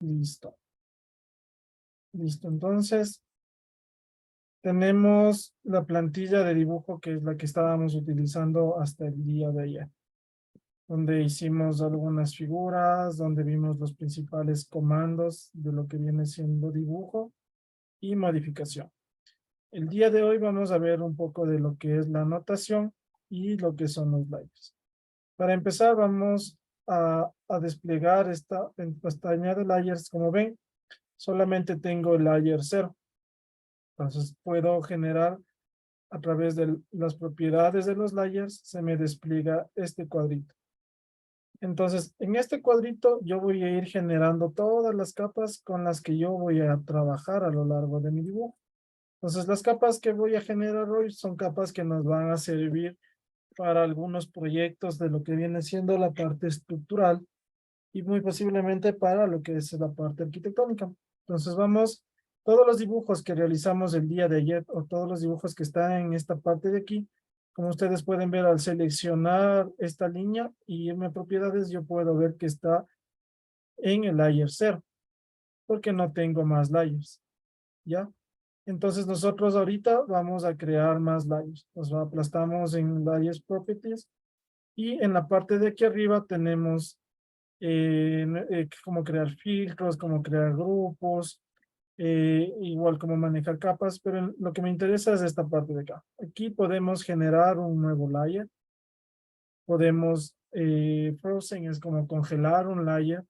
Listo. Listo. Entonces, tenemos la plantilla de dibujo que es la que estábamos utilizando hasta el día de ayer, donde hicimos algunas figuras, donde vimos los principales comandos de lo que viene siendo dibujo y modificación. El día de hoy vamos a ver un poco de lo que es la anotación y lo que son los layers. Para empezar, vamos a desplegar esta pestaña de layers. Como ven, solamente tengo el layer 0. Entonces puedo generar a través de las propiedades de los layers, se me despliega este cuadrito. Entonces, en este cuadrito yo voy a ir generando todas las capas con las que yo voy a trabajar a lo largo de mi dibujo. Entonces, las capas que voy a generar hoy son capas que nos van a servir para algunos proyectos de lo que viene siendo la parte estructural y muy posiblemente para lo que es la parte arquitectónica. Entonces todos los dibujos que realizamos el día de ayer o todos los dibujos que están en esta parte de aquí, como ustedes pueden ver al seleccionar esta línea y irme a propiedades, yo puedo ver que está en el layer 0, porque no tengo más layers, ¿ya? Entonces nosotros ahorita vamos a crear más layers. Nos aplastamos en layers properties y en la parte de aquí arriba tenemos cómo crear filtros, cómo crear grupos, igual cómo manejar capas, pero lo que me interesa es esta parte de acá. Aquí podemos generar un nuevo layer, podemos, frozen es como congelar un layer,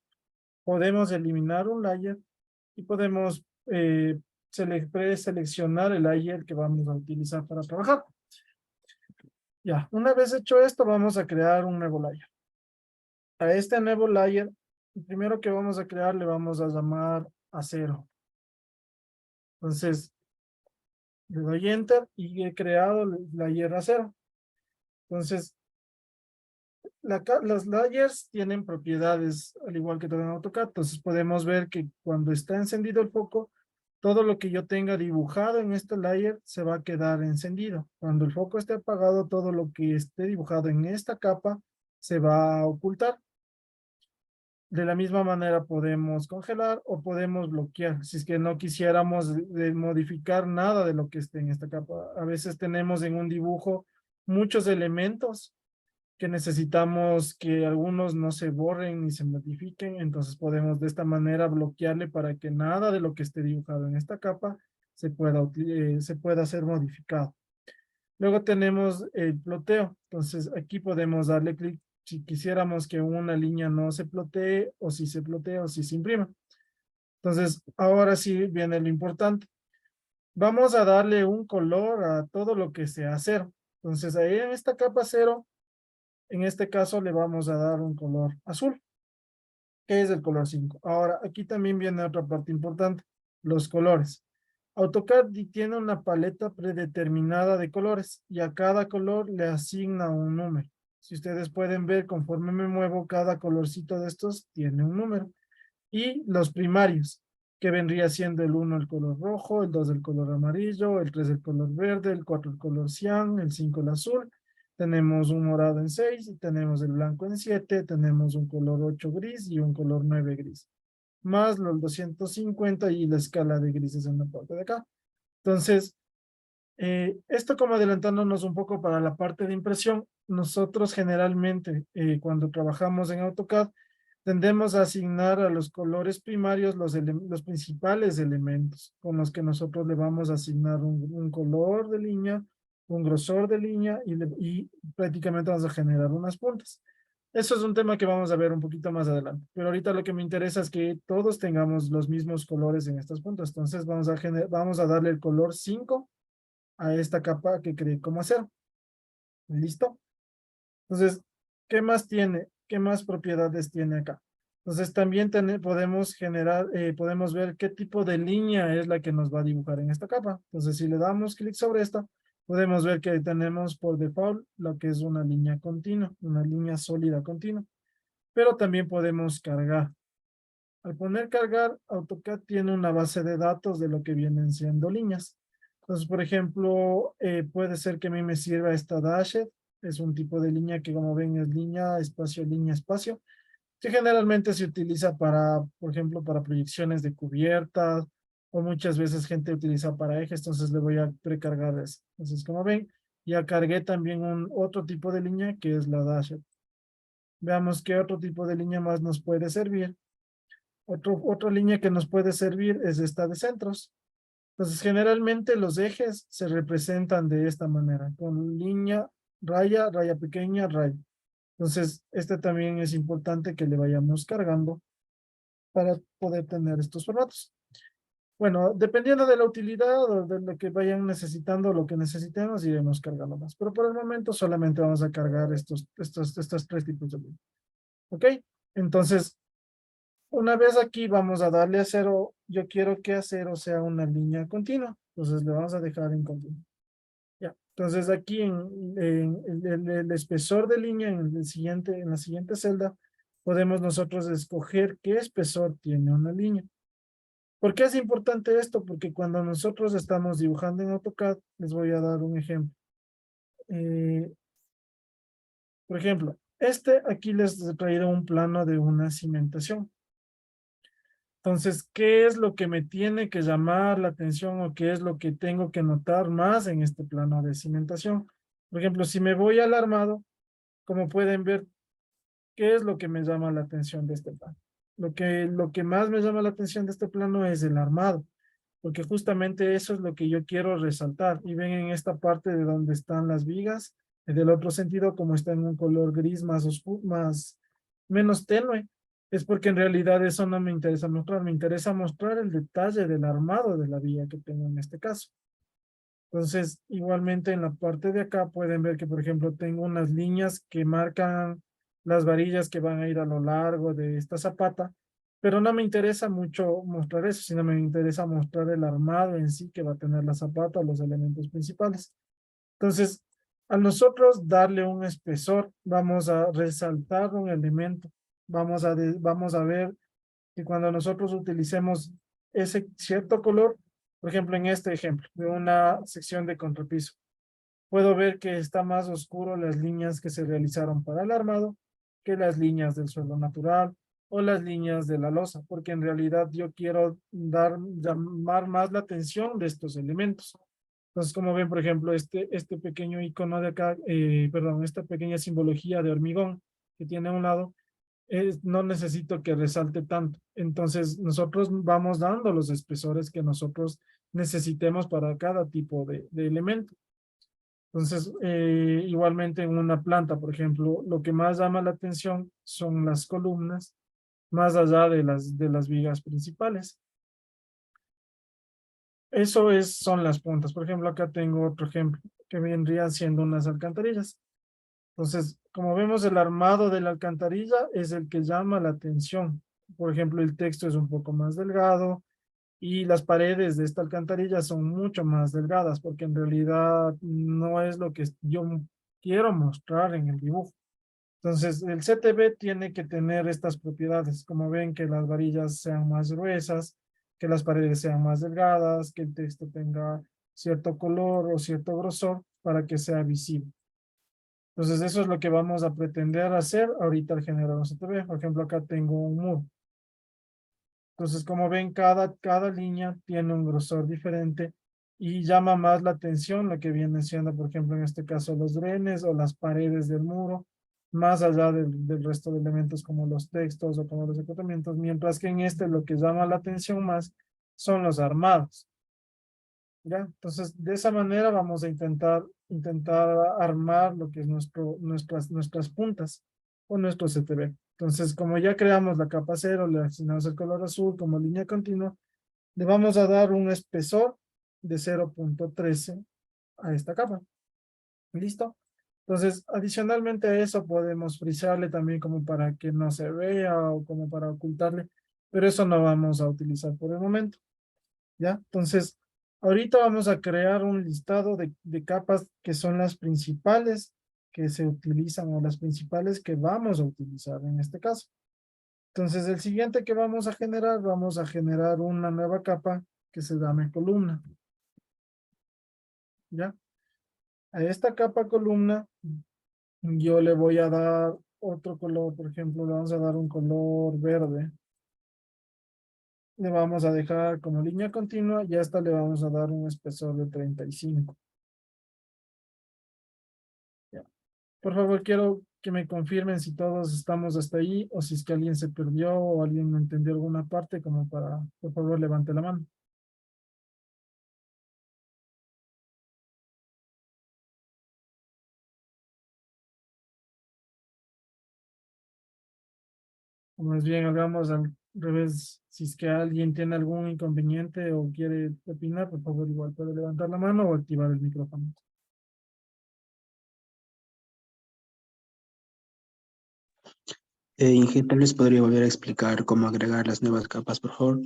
podemos eliminar un layer y podemos preseleccionar el layer que vamos a utilizar para trabajar. Ya, una vez hecho esto, vamos a crear un nuevo layer. A este nuevo layer, el primero que vamos a crear le vamos a llamar acero. Entonces, le doy enter y he creado el layer acero. Entonces, las layers tienen propiedades al igual que todo en AutoCAD. Entonces, podemos ver que cuando está encendido el foco, todo lo que yo tenga dibujado en este layer se va a quedar encendido. Cuando el foco esté apagado, todo lo que esté dibujado en esta capa se va a ocultar. De la misma manera podemos congelar o podemos bloquear, si es que no quisiéramos modificar nada de lo que esté en esta capa. A veces tenemos en un dibujo muchos elementos que necesitamos que algunos no se borren ni se modifiquen, entonces podemos de esta manera bloquearle para que nada de lo que esté dibujado en esta capa se pueda ser modificado. Luego tenemos el ploteo. Entonces aquí podemos darle clic si quisiéramos que una línea no se plotee o si se plotea o si se imprima. Entonces ahora sí viene lo importante. Vamos a darle un color a todo lo que sea cero. Entonces ahí en esta capa cero, en este caso le vamos a dar un color azul, que es el color 5. Ahora aquí también viene otra parte importante, los colores. AutoCAD tiene una paleta predeterminada de colores y a cada color le asigna un número. Si ustedes pueden ver, conforme me muevo, cada colorcito de estos tiene un número. Y los primarios, que vendría siendo el 1 el color rojo, el 2 el color amarillo, el 3 el color verde, el 4 el color cian, el 5 el azul. Tenemos un morado en 6 y tenemos el blanco en 7, tenemos un color 8 gris y un color 9 gris más los 250 y la escala de grises en la parte de acá. Entonces, esto como adelantándonos un poco para la parte de impresión, nosotros generalmente cuando trabajamos en AutoCAD tendemos a asignar a los colores primarios los principales elementos con los que nosotros le vamos a asignar un color de línea, un grosor de línea y prácticamente vamos a generar unas puntas. Eso es un tema que vamos a ver un poquito más adelante, pero ahorita lo que me interesa es que todos tengamos los mismos colores en estas puntas. Entonces vamos a darle el color 5 a esta capa que creé como acero. ¿Listo? Entonces, ¿qué más tiene? ¿Qué más propiedades tiene acá? Entonces también podemos generar, podemos ver qué tipo de línea es la que nos va a dibujar en esta capa. Entonces, si le damos clic sobre esta, podemos ver que tenemos por default lo que es una línea continua, una línea sólida continua. Pero también podemos cargar. Al poner cargar, AutoCAD tiene una base de datos de lo que vienen siendo líneas. Entonces, por ejemplo, puede ser que a mí me sirva esta dashed. Es un tipo de línea que como ven es línea, espacio, línea, espacio. que generalmente se utiliza para, por ejemplo, para proyecciones de cubiertas, o muchas veces gente utiliza para ejes, entonces le voy a precargar eso. Entonces, como ven, ya cargué también otro tipo de línea que es la dasher. Veamos qué otro tipo de línea más nos puede servir. Otra línea que nos puede servir es esta de centros. Entonces, generalmente los ejes se representan de esta manera, con línea, raya, raya pequeña, raya. Entonces, este también es importante que le vayamos cargando para poder tener estos formatos. Bueno, dependiendo de la utilidad o de lo que vayan necesitando, lo que necesitemos, iremos cargando más. Pero por el momento solamente vamos a cargar estos tres tipos de línea. ¿Ok? Entonces, una vez aquí vamos a darle a cero. Yo quiero que a cero sea una línea continua. Entonces le vamos a dejar en continuo. Ya. Entonces aquí en el espesor de línea en la siguiente celda podemos nosotros escoger qué espesor tiene una línea. ¿Por qué es importante esto? Porque cuando nosotros estamos dibujando en AutoCAD, les voy a dar un ejemplo. Eh, por ejemplo, aquí les he traído un plano de una cimentación. Entonces, ¿qué es lo que me tiene que llamar la atención o qué es lo que tengo que notar más en este plano de cimentación? Por ejemplo, si me voy al armado, como pueden ver, ¿qué es lo que me llama la atención de este plano? Lo que más me llama la atención de este plano es el armado, porque justamente eso es lo que yo quiero resaltar. Y ven en esta parte de donde están las vigas, del otro sentido, como está en un color gris más oscuro, menos tenue, es porque en realidad eso no me interesa mostrar, me interesa mostrar el detalle del armado de la viga que tengo en este caso. Entonces, igualmente en la parte de acá pueden ver que, por ejemplo, tengo unas líneas que marcan las varillas que van a ir a lo largo de esta zapata, pero no me interesa mucho mostrar eso, sino me interesa mostrar el armado en sí que va a tener la zapata, los elementos principales. Entonces, a nosotros darle un espesor, vamos a resaltar un elemento, vamos a ver que cuando nosotros utilicemos ese cierto color, por ejemplo, en este ejemplo de una sección de contrapiso, puedo ver que está más oscuro las líneas que se realizaron para el armado que las líneas del suelo natural o las líneas de la losa, porque en realidad yo quiero llamar más la atención de estos elementos. Entonces, como ven, por ejemplo, este pequeño icono de acá, perdón, esta pequeña simbología de hormigón que tiene a un lado, no necesito que resalte tanto. Entonces, nosotros vamos dando los espesores que nosotros necesitemos para cada tipo de elemento. Entonces, igualmente en una planta, por ejemplo, lo que más llama la atención son las columnas, más allá de las vigas principales. Son las puntas. Por ejemplo, acá tengo otro ejemplo que vendrían siendo unas alcantarillas. Entonces, como vemos, el armado de la alcantarilla es el que llama la atención. Por ejemplo, el texto es un poco más delgado y las paredes de esta alcantarilla son mucho más delgadas porque en realidad no es lo que yo quiero mostrar en el dibujo. Entonces, el CTB tiene que tener estas propiedades, como ven, que las varillas sean más gruesas, que las paredes sean más delgadas, que el texto tenga cierto color o cierto grosor para que sea visible. Entonces, eso es lo que vamos a pretender hacer ahorita al generar un CTB. Por ejemplo, acá tengo un muro. Entonces, como ven, cada línea tiene un grosor diferente y llama más la atención lo que viene siendo, por ejemplo, en este caso, los drenes o las paredes del muro, más allá del resto de elementos como los textos o como los acotamientos, mientras que en este lo que llama la atención más son los armados. ¿Ya? Entonces, de esa manera vamos a intentar armar lo que es nuestras puntas o nuestro CTB. Entonces, como ya creamos la capa cero, le asignamos el color azul como línea continua, le vamos a dar un espesor de 0.13 a esta capa. ¿Listo? Entonces, adicionalmente a eso, podemos frisarle también como para que no se vea o como para ocultarle, pero eso no vamos a utilizar por el momento. ¿Ya? Entonces, ahorita vamos a crear un listado de capas que son las principales que se utilizan o las principales que vamos a utilizar en este caso. Entonces, el siguiente que vamos a generar una nueva capa que se llame columna. ¿Ya? A esta capa columna yo le voy a dar otro color, por ejemplo, le vamos a dar un color verde. Le vamos a dejar como línea continua y a esta le vamos a dar un espesor de 35. Ya. Por favor, quiero que me confirmen si todos estamos hasta ahí o si es que alguien se perdió o alguien no entendió alguna parte, como para, por favor, levante la mano. O más bien, hagamos al revés. Si es que alguien tiene algún inconveniente o quiere opinar, por favor, igual puede levantar la mano o activar el micrófono. Inge, tal vez podría volver a explicar cómo agregar las nuevas capas, por favor.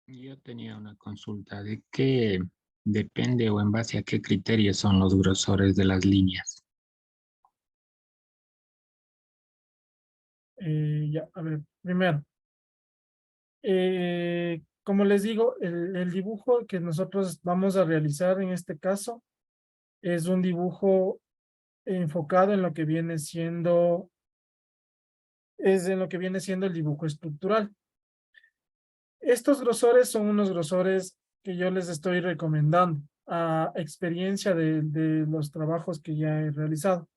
Yo tenía una consulta de qué depende o en base a qué criterios son los grosores de las líneas. Ya, a ver, primero, como les digo, el dibujo que nosotros vamos a realizar en este caso es un dibujo enfocado en lo que viene siendo, es en lo que viene siendo el dibujo estructural. Estos grosores son unos grosores que yo les estoy recomendando a experiencia de los trabajos que ya he realizado.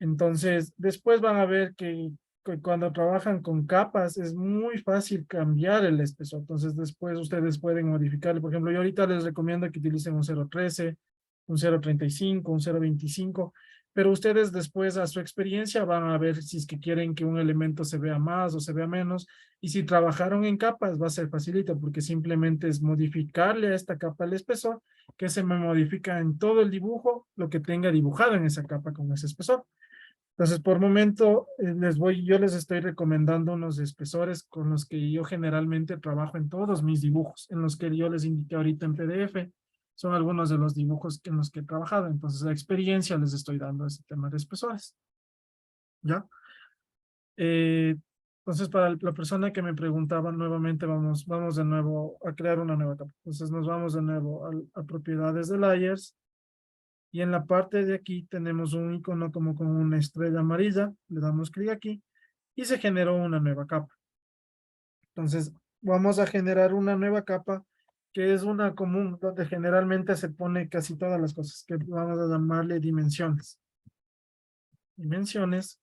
Entonces, después van a ver que cuando trabajan con capas es muy fácil cambiar el espesor. Entonces, después ustedes pueden modificarlo. Por ejemplo, yo ahorita les recomiendo que utilicen un 0.13, un 0.35, un 0.25, pero ustedes después a su experiencia van a ver si es que quieren que un elemento se vea más o se vea menos. Y si trabajaron en capas, va a ser facilito porque simplemente es modificarle a esta capa el espesor, que se me modifica en todo el dibujo lo que tenga dibujado en esa capa con ese espesor. Entonces, por momento, yo les estoy recomendando unos espesores con los que yo generalmente trabajo en todos mis dibujos, en los que yo les indiqué ahorita en PDF. Son algunos de los dibujos en los que he trabajado. Entonces, la experiencia les estoy dando ese tema de espesores. ¿Ya? Eh, entonces, para la persona que me preguntaba nuevamente, vamos de nuevo a crear una nueva capa. Entonces, nos vamos de nuevo a propiedades de layers. Y en la parte de aquí tenemos un icono como con una estrella amarilla. Le damos clic aquí y se generó una nueva capa. Entonces, vamos a generar una nueva capa que es una común, donde generalmente se pone casi todas las cosas, que vamos a llamarle dimensiones. Dimensiones.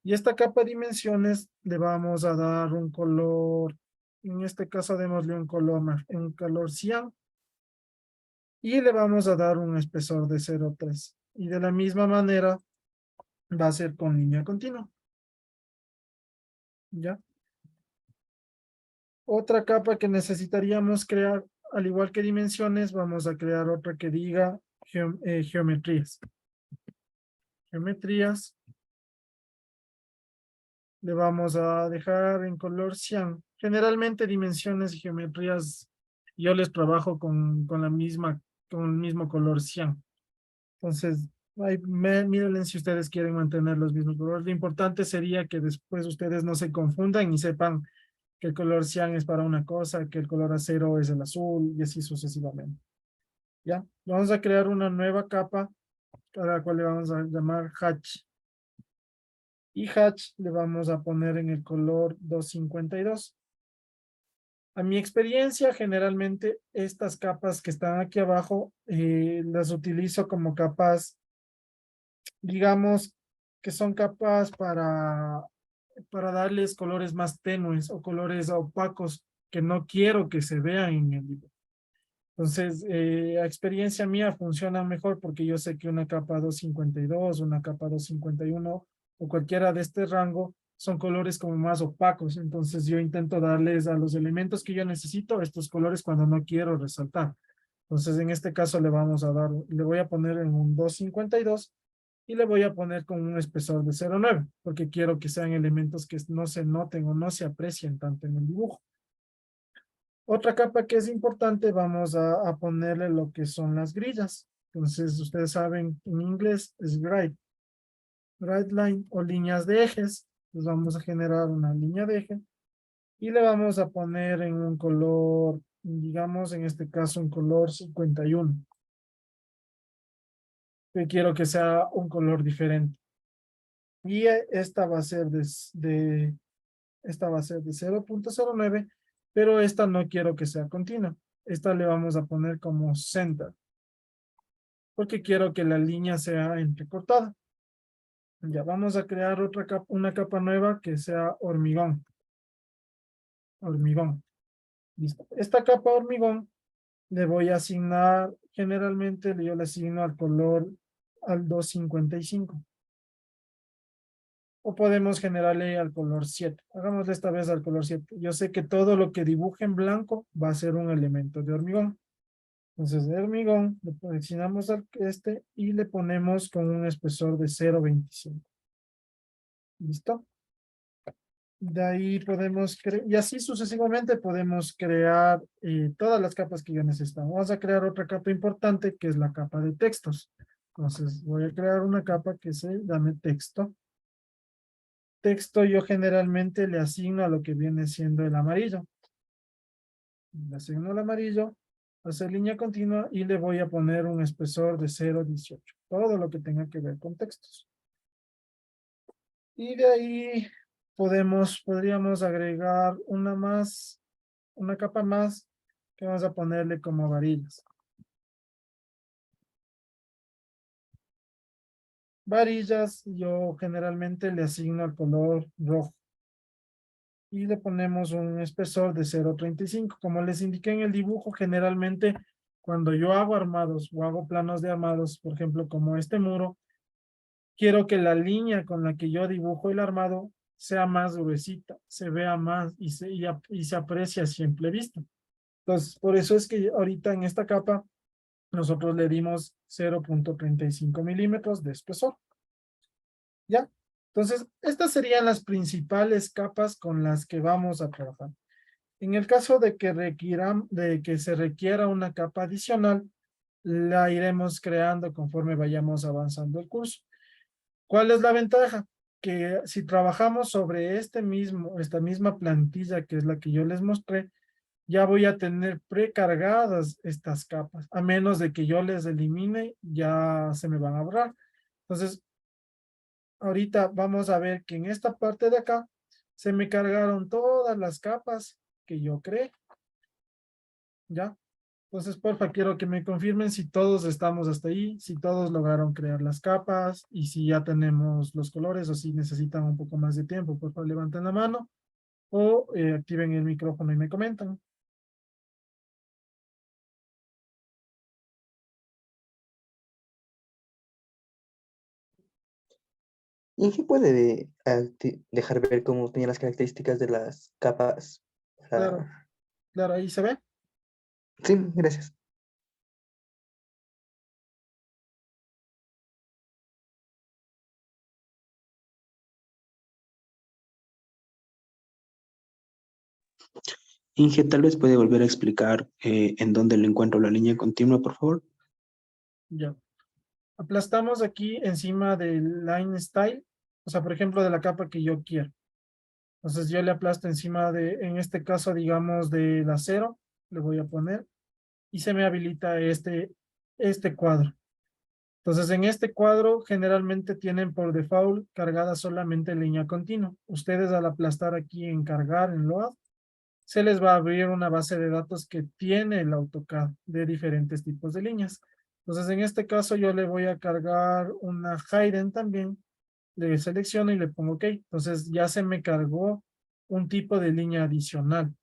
Y esta capa dimensiones le vamos a dar un color, en este caso démosle un color cian, y le vamos a dar un espesor de 0.3. Y de la misma manera va a ser con línea continua. ¿Ya? Otra capa que necesitaríamos crear, al igual que dimensiones, vamos a crear otra que diga geometrías. Geometrías. Le vamos a dejar en color cian. Generalmente dimensiones y geometrías yo les trabajo con el mismo color cian. Entonces, mírenle si ustedes quieren mantener los mismos colores. Lo importante sería que después ustedes no se confundan y sepan que el color cian es para una cosa, que el color acero es el azul y así sucesivamente. ¿Ya? Vamos a crear una nueva capa a la cual le vamos a llamar hatch. Y hatch le vamos a poner en el color 252. A mi experiencia, generalmente estas capas que están aquí abajo las utilizo como capas, digamos, que son capas para darles colores más tenues o colores opacos que no quiero que se vean en el dibujo. Entonces, a experiencia mía funciona mejor porque yo sé que una capa 252, una capa 251 o cualquiera de este rango son colores como más opacos. Entonces, yo intento darles a los elementos que yo necesito estos colores cuando no quiero resaltar. Entonces, en este caso le voy a poner en un 252 y le voy a poner con un espesor de 0.9 porque quiero que sean elementos que no se noten o no se aprecien tanto en el dibujo. Otra capa que es importante, vamos a ponerle lo que son las grillas. Entonces, ustedes saben, en inglés es guide line o líneas de ejes. Pues vamos a generar una línea de eje y le vamos a poner en un color, digamos, en este caso, un color 51. que quiero que sea un color diferente. Y esta va a ser esta va a ser de 0.09, pero esta no quiero que sea continua. Esta le vamos a poner como center, porque quiero que la línea sea entrecortada. Ya vamos a crear otra capa, una capa nueva que sea hormigón. Hormigón. Listo. Esta capa hormigón le voy a asignar, generalmente yo le asigno al color al 255. O podemos generarle al color 7. Hagámosle esta vez al color 7. Yo sé que todo lo que dibuje en blanco va a ser un elemento de hormigón. Entonces, de hormigón, le asignamos al este y le ponemos con un espesor de 0.25. ¿Listo? De ahí podemos y así sucesivamente podemos crear todas las capas que yo necesitamos. Vamos a crear otra capa importante que es la capa de textos. Entonces voy a crear una capa que se llame texto. Texto yo generalmente le asigno a lo que viene siendo el amarillo. Le asigno el amarillo, hacer línea continua y le voy a poner un espesor de 0.18. Todo lo que tenga que ver con textos. Y de ahí podríamos agregar una capa más que vamos a ponerle como varillas. Varillas yo generalmente le asigno al color rojo. Y le ponemos un espesor de 0.35. Como les indiqué en el dibujo, generalmente cuando yo hago armados o hago planos de armados, por ejemplo, como este muro, quiero que la línea con la que yo dibujo el armado sea más gruesita, se vea más y se aprecia a simple vista. Entonces, por eso es que ahorita en esta capa nosotros le dimos 0.35 milímetros de espesor. ¿Ya? Entonces, estas serían las principales capas con las que vamos a trabajar. En el caso de que se requiera una capa adicional, la iremos creando conforme vayamos avanzando el curso. ¿Cuál es la ventaja? Que si trabajamos sobre esta misma plantilla que es la que yo les mostré, ya voy a tener precargadas estas capas. A menos de que yo les elimine, ya se me van a borrar. Entonces, ahorita vamos a ver que en esta parte de acá se me cargaron todas las capas que yo creé. ¿Ya? Entonces, porfa, quiero que me confirmen si todos estamos hasta ahí, si todos lograron crear las capas y si ya tenemos los colores o si necesitan un poco más de tiempo. Por favor, levanten la mano o activen el micrófono y me comentan. Inge puede dejar ver cómo tenía las características de las capas. Claro, claro, ahí se ve. Sí, gracias. Inge, tal vez puede volver a explicar en dónde le encuentro la línea continua, por favor. Ya. Aplastamos aquí encima del line style, o sea, por ejemplo, de la capa que yo quiero. Entonces yo le aplasto encima en este caso, digamos, del acero, le voy a poner, y se me habilita este cuadro. Entonces en este cuadro generalmente tienen por default cargada solamente línea continua. Ustedes al aplastar aquí en cargar, en load, se les va a abrir una base de datos que tiene el AutoCAD de diferentes tipos de líneas. Entonces en este caso yo le voy a cargar una Hayden también, le selecciono y le pongo OK. Entonces ya se me cargó un tipo de línea adicional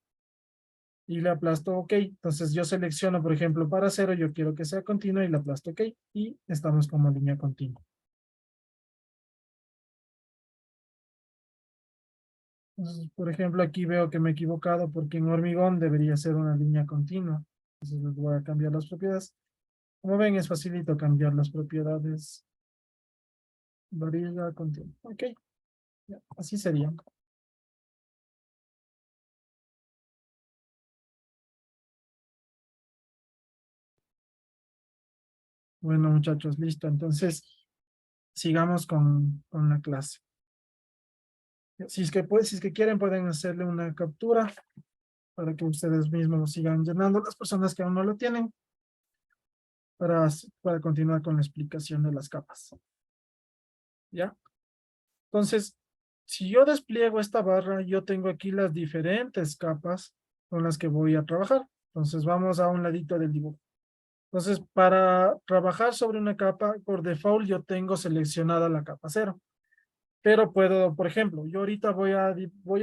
y le aplasto OK. Entonces yo selecciono, por ejemplo, para cero, yo quiero que sea continua y le aplasto OK y estamos como línea continua. Entonces, por ejemplo, aquí veo que me he equivocado porque en hormigón debería ser una línea continua. Entonces les voy a cambiar las propiedades. Como ven, es facilito cambiar las propiedades. Varilla continua. OK, ya, así sería. Bueno, muchachos, listo. Entonces, sigamos con la clase. Si es que quieren, pueden hacerle una captura para que ustedes mismos sigan llenando, las personas que aún no lo tienen. para continuar con la explicación de las capas. ¿Ya? Entonces, si yo despliego esta barra, yo tengo aquí las diferentes capas con las que voy a trabajar. Entonces, vamos a un ladito del dibujo. Entonces, para trabajar sobre una capa, por default yo tengo seleccionada la capa 0. Pero puedo, por ejemplo, yo ahorita voy a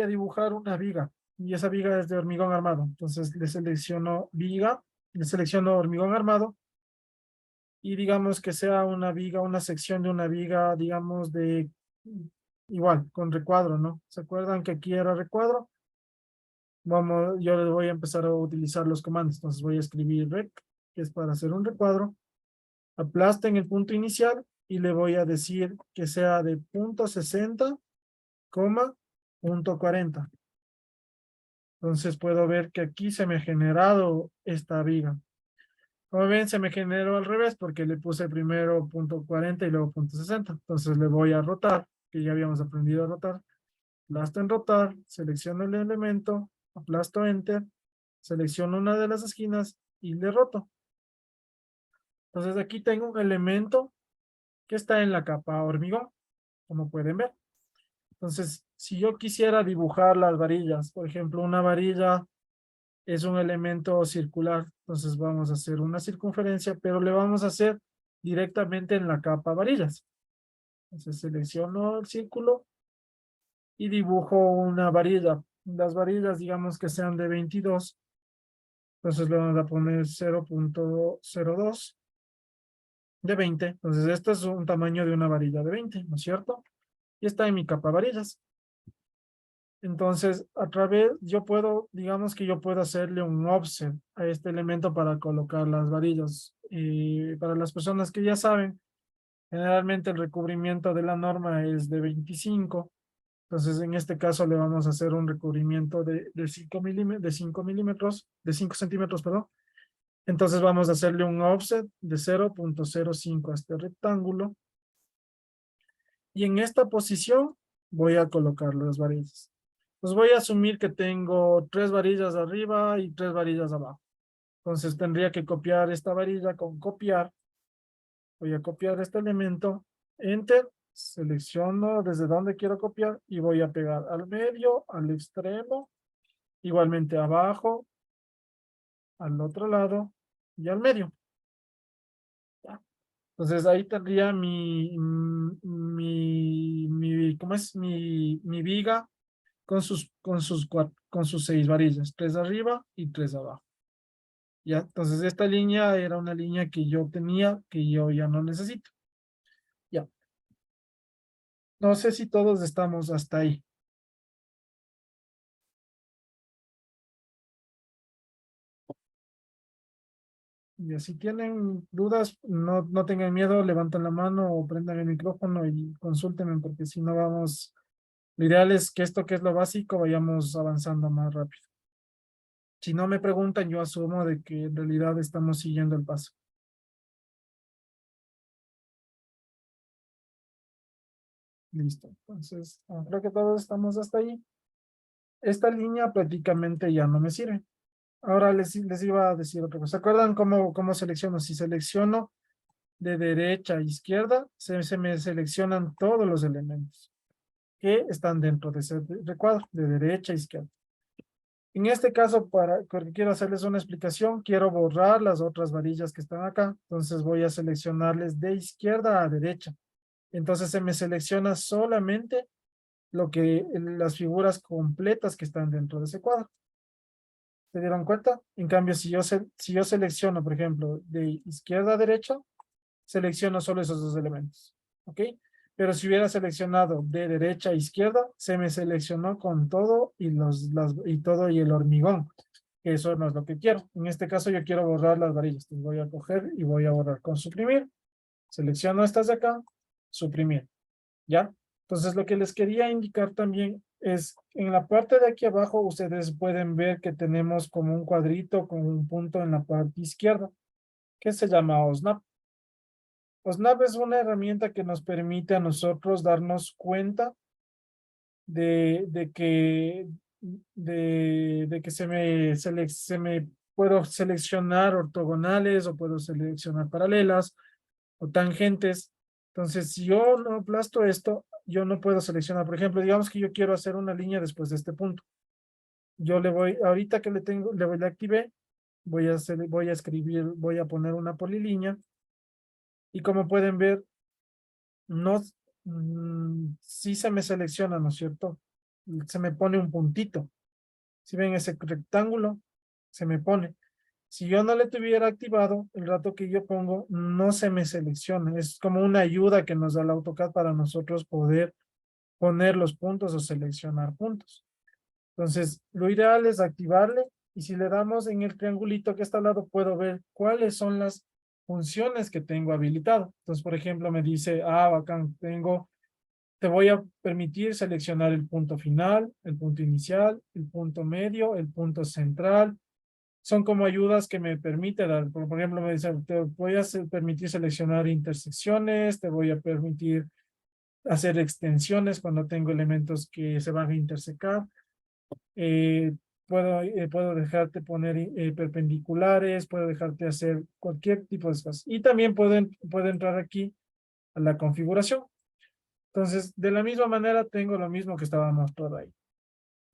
dibujar una viga y esa viga es de hormigón armado. Entonces le selecciono viga, le selecciono hormigón armado y digamos que sea una viga, una sección de una viga, digamos igual, con recuadro, ¿no? ¿Se acuerdan que aquí era recuadro? Yo les voy a empezar a utilizar los comandos. Entonces voy a escribir rec, que es para hacer un recuadro. Aplasta en el punto inicial y le voy a decir que sea de punto 60, punto 40. Entonces puedo ver que aquí se me ha generado esta viga. Como ven, se me generó al revés porque le puse primero punto 40 y luego punto 60. Entonces le voy a rotar, que ya habíamos aprendido a rotar. Aplasto en rotar, selecciono el elemento, aplasto enter, selecciono una de las esquinas y le roto. Entonces aquí tengo un elemento que está en la capa hormigón, como pueden ver. Entonces, si yo quisiera dibujar las varillas, por ejemplo, una varilla es un elemento circular, entonces vamos a hacer una circunferencia, pero le vamos a hacer directamente en la capa varillas. Entonces selecciono el círculo y dibujo una varilla. Las varillas, digamos que sean de 22, entonces le vamos a poner 0.02 de 20. Entonces este es un tamaño de una varilla de 20, ¿no es cierto? Y está en mi capa varillas. Entonces, digamos que yo puedo hacerle un offset a este elemento para colocar las varillas. Y para las personas que ya saben, generalmente el recubrimiento de la norma es de 25. Entonces, en este caso le vamos a hacer un recubrimiento de 5 milímetros, de 5 centímetros, perdón. Entonces vamos a hacerle un offset de 0.05 a este rectángulo. Y en esta posición voy a colocar las varillas. Pues voy a asumir que tengo 3 varillas arriba y 3 varillas abajo. Entonces tendría que copiar esta varilla con copiar. Voy a copiar este elemento, enter, selecciono desde donde quiero copiar y voy a pegar al medio, al extremo, igualmente abajo, al otro lado y al medio. ¿Ya? Entonces ahí tendría ¿cómo es? Mi viga con sus 6 varillas, 3 arriba y 3 abajo. Ya, entonces esta línea era una línea que yo tenía, que yo ya no necesito. Ya. No sé si todos estamos hasta ahí. Y si tienen dudas, no tengan miedo, levanten la mano o prendan el micrófono y consúltenme, porque si no vamos, lo ideal es que esto que es lo básico, vayamos avanzando más rápido. Si no me preguntan, yo asumo de que en realidad estamos siguiendo el paso. Listo. Entonces, creo que todos estamos hasta ahí. Esta línea prácticamente ya no me sirve. Ahora les iba a decir otra cosa. ¿Se acuerdan cómo selecciono? Si selecciono de derecha a izquierda, se me seleccionan todos los elementos que están dentro de ese recuadro, de derecha a izquierda. En este caso, porque quiero hacerles una explicación, quiero borrar las otras varillas que están acá. Entonces voy a seleccionarles de izquierda a derecha. Entonces se me selecciona solamente las figuras completas que están dentro de ese cuadro. ¿Se dieron cuenta? En cambio, si yo selecciono, por ejemplo, de izquierda a derecha, selecciono solo esos dos elementos. ¿Ok? Pero si hubiera seleccionado de derecha a izquierda, se me seleccionó con todo y el hormigón. Eso no es lo que quiero. En este caso yo quiero borrar las varillas. Entonces voy a coger y voy a borrar con suprimir. Selecciono estas de acá, suprimir. ¿Ya? Entonces lo que les quería indicar también es en la parte de aquí abajo ustedes pueden ver que tenemos como un cuadrito con un punto en la parte izquierda que se llama OSNAP. OSNAP es una herramienta que nos permite a nosotros darnos cuenta de que se me puedo seleccionar ortogonales o puedo seleccionar paralelas o tangentes. Entonces, si yo no aplasto esto, yo no puedo seleccionar. Por ejemplo, digamos que yo quiero hacer una línea después de este punto. Yo le voy, ahorita que le activé, voy a escribir, voy a poner una polilínea. Y como pueden ver, no, sí se me selecciona, ¿no es cierto? Se me pone un puntito. Si ven ese rectángulo, se me pone. Si yo no le tuviera activado, el rato que yo pongo, no se me selecciona. Es como una ayuda que nos da el AutoCAD para nosotros poder poner los puntos o seleccionar puntos. Entonces, lo ideal es activarle y si le damos en el triangulito que está al lado, puedo ver cuáles son las funciones que tengo habilitado. Entonces, por ejemplo, me dice, bacán, te voy a permitir seleccionar el punto final, el punto inicial, el punto medio, el punto central. Son como ayudas que me permite dar. Por ejemplo, me dice, te voy a permitir seleccionar intersecciones, te voy a permitir hacer extensiones cuando tengo elementos que se van a intersecar. Puedo dejarte poner perpendiculares, puedo dejarte hacer cualquier tipo de cosas. Y también puedo entrar aquí a la configuración. Entonces, de la misma manera tengo lo mismo que estaba mostrado ahí.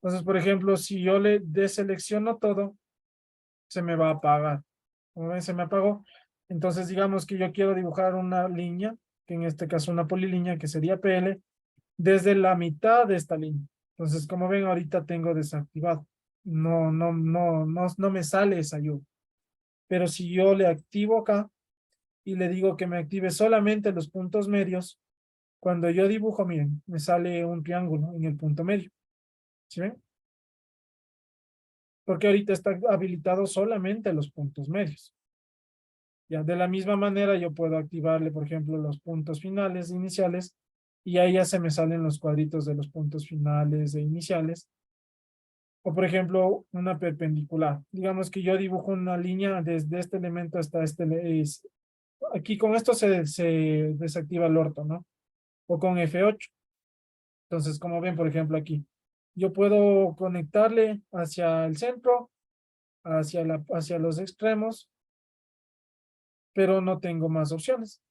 Entonces, por ejemplo, si yo le deselecciono todo, se me va a apagar. Como ven, se me apagó. Entonces, digamos que yo quiero dibujar una línea, que en este caso una polilínea, que sería PL, desde la mitad de esta línea. Entonces, como ven, ahorita tengo desactivado. No me sale esa ayuda. Pero si yo le activo acá y le digo que me active solamente los puntos medios, cuando yo dibujo, miren, me sale un triángulo en el punto medio. ¿Sí ven? Porque ahorita está habilitado solamente los puntos medios. Ya, de la misma manera yo puedo activarle, por ejemplo, los puntos finales e iniciales y ahí ya se me salen los cuadritos de los puntos finales e iniciales. O por ejemplo, una perpendicular. Digamos que yo dibujo una línea desde este elemento hasta este. Aquí con esto se desactiva el orto, ¿no? O con F8. Entonces, como ven, por ejemplo, aquí, yo puedo conectarle hacia el centro, hacia los extremos, pero no tengo más opciones.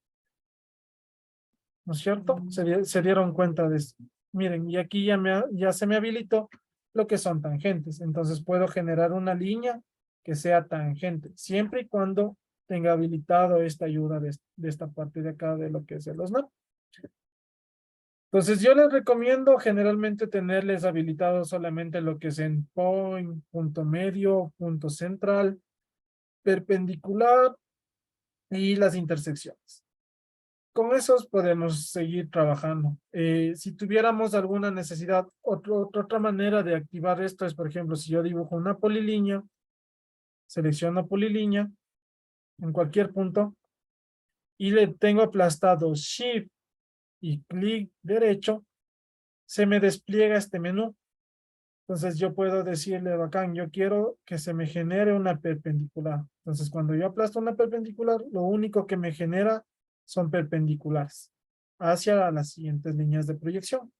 ¿No es cierto? Se dieron cuenta de esto. Miren, y aquí ya se me habilitó lo que son tangentes. Entonces puedo generar una línea que sea tangente, siempre y cuando tenga habilitado esta ayuda de esta parte de acá de lo que es el snap. Entonces yo les recomiendo generalmente tenerles habilitado solamente lo que es endpoint, punto medio, punto central, perpendicular y las intersecciones. Con esos podemos seguir trabajando. Si tuviéramos alguna necesidad, otra manera de activar esto es, por ejemplo, si yo dibujo una polilínea, selecciono polilínea en cualquier punto y le tengo aplastado Shift y clic derecho, se me despliega este menú. Entonces yo puedo decirle, bacán, yo quiero que se me genere una perpendicular. Entonces cuando yo aplasto una perpendicular, lo único que me genera son perpendiculares hacia las siguientes líneas de proyección.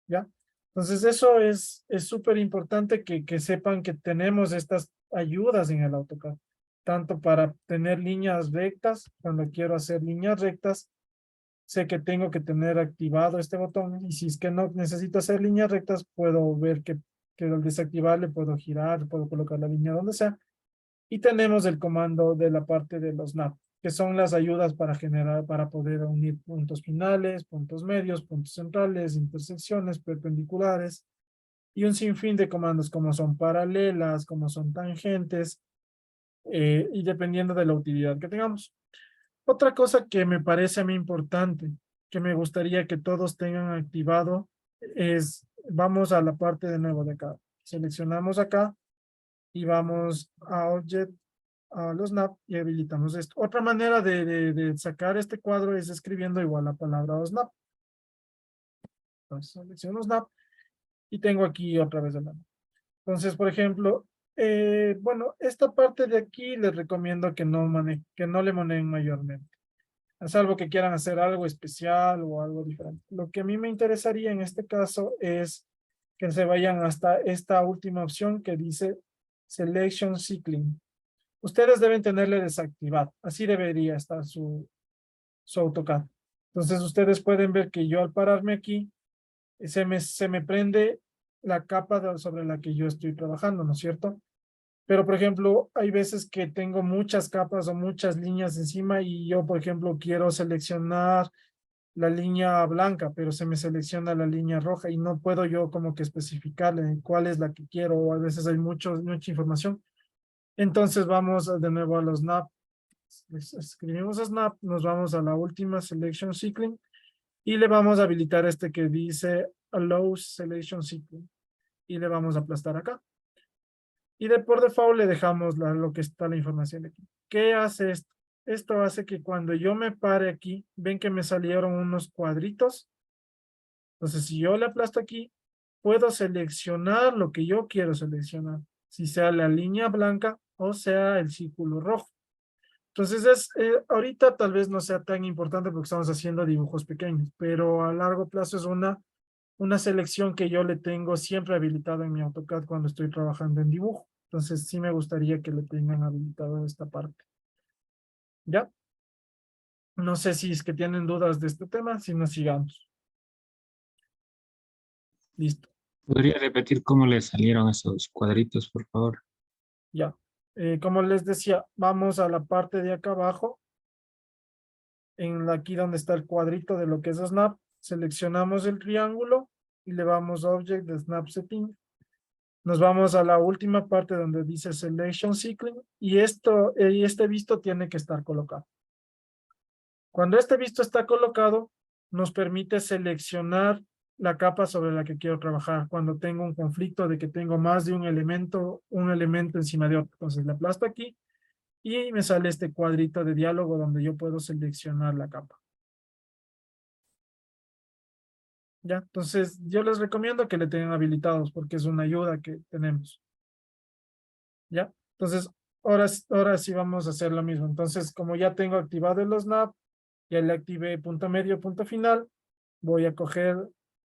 ¿Ya? Entonces eso es súper importante que sepan que tenemos estas ayudas en el AutoCAD. Tanto para tener líneas rectas, cuando quiero hacer líneas rectas, sé que tengo que tener activado este botón y si es que no necesito hacer líneas rectas, puedo ver que al desactivarle puedo girar, puedo colocar la línea donde sea. Y tenemos el comando de la parte de los NAP, que son las ayudas para poder unir puntos finales, puntos medios, puntos centrales, intersecciones, perpendiculares y un sinfín de comandos como son paralelas, como son tangentes y dependiendo de la utilidad que tengamos. Otra cosa que me parece a mí importante, que me gustaría que todos tengan activado, es, vamos a la parte de nuevo de acá. Seleccionamos acá y vamos a Object, a los snap y habilitamos esto. Otra manera de sacar este cuadro es escribiendo igual la palabra snap. Entonces selecciono snap y tengo aquí otra vez el snap. Entonces, por ejemplo, bueno, esta parte de aquí les recomiendo que no le moneen mayormente. A salvo que quieran hacer algo especial o algo diferente. Lo que a mí me interesaría en este caso es que se vayan hasta esta última opción que dice Selection Cycling. Ustedes deben tenerle desactivado. Así debería estar su AutoCAD. Entonces ustedes pueden ver que yo al pararme aquí, se me prende la capa sobre la que yo estoy trabajando, ¿no es cierto? Pero, por ejemplo, hay veces que tengo muchas capas o muchas líneas encima y yo, por ejemplo, quiero seleccionar la línea blanca, pero se me selecciona la línea roja y no puedo yo como que especificarle cuál es la que quiero, o a veces hay mucha información. Entonces vamos de nuevo a los snap. Escribimos snap, nos vamos a la última selection cycling y le vamos a habilitar este que dice allow selection cycling y le vamos a aplastar acá. Y por default le dejamos lo que está la información de aquí. ¿Qué hace esto? Esto hace que cuando yo me pare aquí, ven que me salieron unos cuadritos. Entonces, si yo le aplasto aquí, puedo seleccionar lo que yo quiero seleccionar. Si sea la línea blanca o sea el círculo rojo. Entonces, ahorita tal vez no sea tan importante porque estamos haciendo dibujos pequeños, pero a largo plazo es una selección que yo le tengo siempre habilitada en mi AutoCAD cuando estoy trabajando en dibujo. Entonces sí me gustaría que le tengan habilitado esta parte. ¿Ya? No sé si es que tienen dudas de este tema, si nos sigamos. Listo, ¿Podría repetir cómo le salieron esos cuadritos, por favor? ya. Como les decía, vamos a la parte de acá abajo. Aquí donde está el cuadrito de lo que es Snap, seleccionamos el triángulo y le vamos a Object de Snap Setting. Nos vamos a la última parte donde dice Selection Cycling y este visto tiene que estar colocado. Cuando este visto está colocado, nos permite seleccionar la capa sobre la que quiero trabajar cuando tengo un conflicto de que tengo más de un elemento encima de otro. Entonces le aplasto aquí y me sale este cuadrito de diálogo donde yo puedo seleccionar la capa. ¿Ya? Entonces yo les recomiendo que le tengan habilitados porque es una ayuda que tenemos. ¿Ya? Entonces ahora sí vamos a hacer lo mismo. Entonces como ya tengo activado el snap, ya le activé punto medio, punto final, voy a coger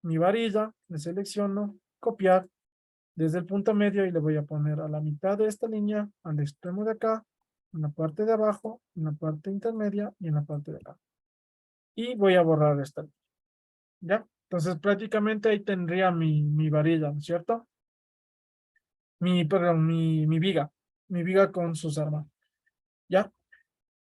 mi varilla, le selecciono, copiar desde el punto medio y le voy a poner a la mitad de esta línea, al extremo de acá, en la parte de abajo, en la parte intermedia y en la parte de acá. Y voy a borrar esta línea. ¿Ya? Entonces prácticamente ahí tendría mi varilla, ¿no es cierto? Perdón, mi viga con sus armas. ¿Ya?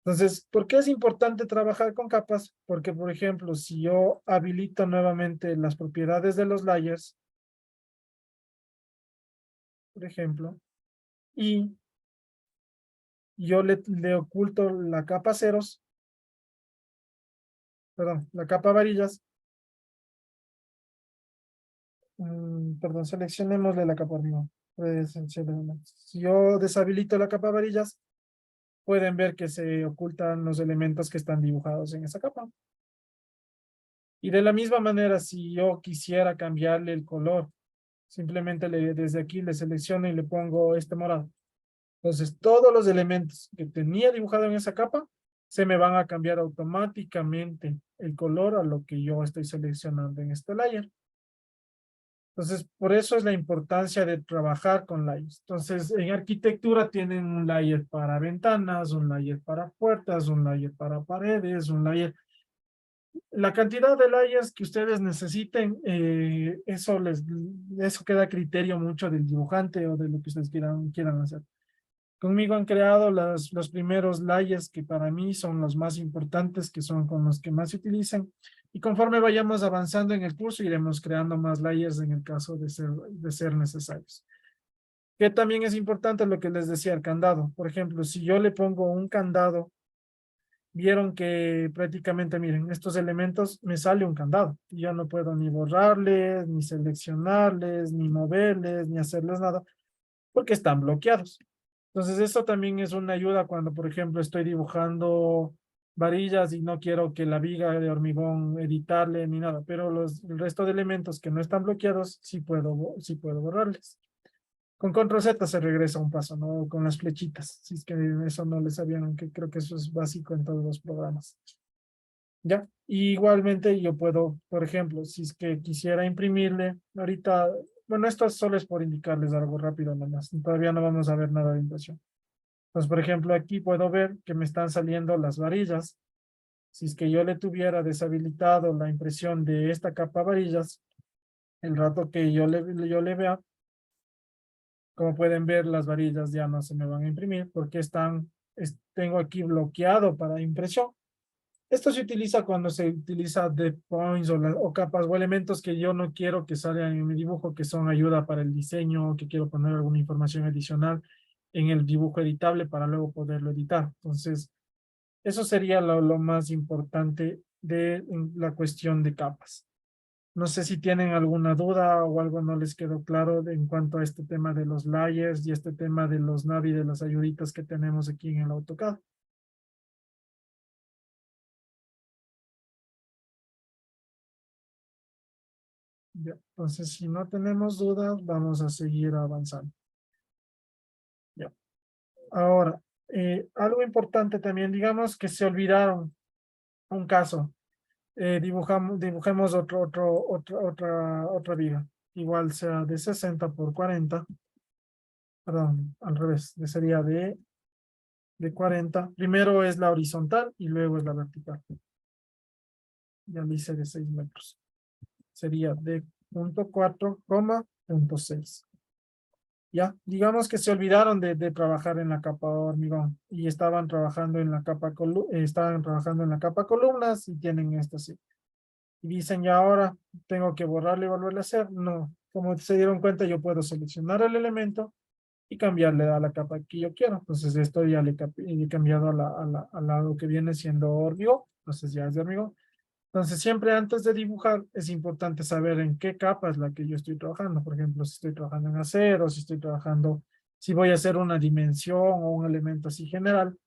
Entonces, ¿por qué es importante trabajar con capas? Porque, por ejemplo, si yo habilito nuevamente las propiedades de los layers, por ejemplo, y yo le oculto la capa ceros, perdón, la capa varillas, perdón, seleccionémosle la capa arriba. Si yo deshabilito la capa varillas, pueden ver que se ocultan los elementos que están dibujados en esa capa. Y de la misma manera, si yo quisiera cambiarle el color, simplemente desde aquí le selecciono y le pongo este morado. Entonces, todos los elementos que tenía dibujado en esa capa se me van a cambiar automáticamente el color a lo que yo estoy seleccionando en este layer. Entonces, por eso es la importancia de trabajar con layers. Entonces, en arquitectura tienen un layer para ventanas, un layer para puertas, un layer para paredes, un layer. La cantidad de layers que ustedes necesiten, eso queda a criterio mucho del dibujante o de lo que ustedes quieran hacer. Conmigo han creado los primeros layers que para mí son los más importantes, que son con los que más se utilizan. Y conforme vayamos avanzando en el curso, iremos creando más layers en el caso de ser necesarios. Que también es importante lo que les decía, el candado. Por ejemplo, si yo le pongo un candado, vieron que prácticamente, miren, estos elementos me sale un candado. Y yo no puedo ni borrarles, ni seleccionarles, ni moverles, ni hacerles nada, porque están bloqueados. Entonces eso también es una ayuda cuando, por ejemplo, estoy dibujando varillas y no quiero que la viga de hormigón editarle ni nada, pero el resto de elementos que no están bloqueados sí puedo borrarles. Con control Z se regresa un paso, ¿no? Con las flechitas. Si es que eso no les sabían, aunque creo que eso es básico en todos los programas. ¿Ya? Y igualmente yo puedo, por ejemplo, si es que quisiera imprimirle, ahorita Bueno, esto solo es por indicarles algo rápido nomás. Todavía no vamos a ver nada de impresión. Entonces, por ejemplo, aquí puedo ver que me están saliendo las varillas. Si es que yo le tuviera deshabilitado la impresión de esta capa varillas, el rato que yo le vea, como pueden ver, las varillas ya no se me van a imprimir porque tengo aquí bloqueado para impresión. Esto se utiliza cuando se utiliza depth points o capas o elementos que yo no quiero que salgan en mi dibujo, que son ayuda para el diseño, que quiero poner alguna información adicional en el dibujo editable para luego poderlo editar. Entonces, eso sería lo más importante de la cuestión de capas. No sé si tienen alguna duda o algo no les quedó claro en cuanto a este tema de los layers y este tema de los navi, de las ayuditas que tenemos aquí en el AutoCAD. Ya, entonces, si no tenemos dudas, vamos a seguir avanzando. Ya. Ahora, algo importante también, digamos que se olvidaron un caso. Dibujemos otra viga. Igual sea de 60 por 40. Perdón, al revés. Sería de 40. Primero es la horizontal y luego es la vertical. Ya le hice de 6 metros. Sería de punto 4, punto 6. Ya, digamos que se olvidaron de trabajar en la capa hormigón y estaban trabajando en la capa columnas y tienen esto así. Y dicen, ya ahora tengo que borrarle y volverle a hacer. No, como se dieron cuenta, yo puedo seleccionar el elemento y cambiarle a la capa que yo quiero. Entonces esto ya le he cambiado al lado que viene siendo hormigón. Entonces ya es de hormigón. Entonces, siempre antes de dibujar es importante saber en qué capa es la que yo estoy trabajando. Por ejemplo, si estoy trabajando en acero, si voy a hacer una dimensión o un elemento así general,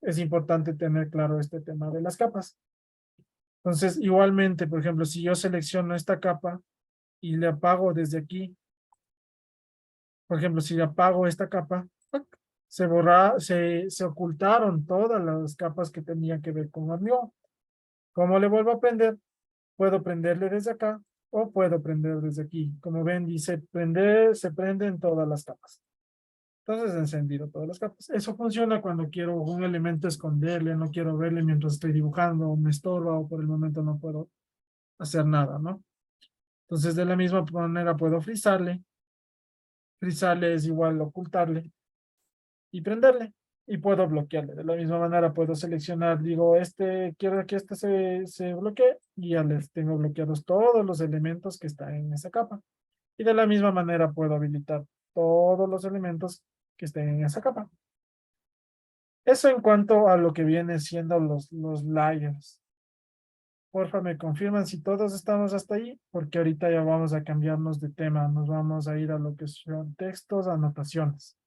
es importante tener claro este tema de las capas. Entonces, igualmente, por ejemplo, si yo selecciono esta capa y le apago desde aquí, por ejemplo, si le apago esta capa, ¡pac!, se ocultaron todas las capas que tenían que ver con hormigón. ¿Cómo le vuelvo a prender? Puedo prenderle desde acá o puedo prender desde aquí. Como ven, dice prender, se prenden todas las capas. Entonces, encendido todas las capas. Eso funciona cuando quiero un elemento esconderle, no quiero verle mientras estoy dibujando, o me estorba, o por el momento no puedo hacer nada, ¿no? Entonces, de la misma manera puedo frizarle. Frizarle es igual ocultarle y prenderle. Y puedo bloquearle. De la misma manera puedo seleccionar, digo, quiero que se bloquee y ya les tengo bloqueados todos los elementos que están en esa capa. Y de la misma manera puedo habilitar todos los elementos que estén en esa capa. Eso en cuanto a lo que viene siendo los layers. Porfa, me confirman si todos estamos hasta ahí, porque ahorita ya vamos a cambiarnos de tema. Nos vamos a ir a lo que son textos, anotaciones.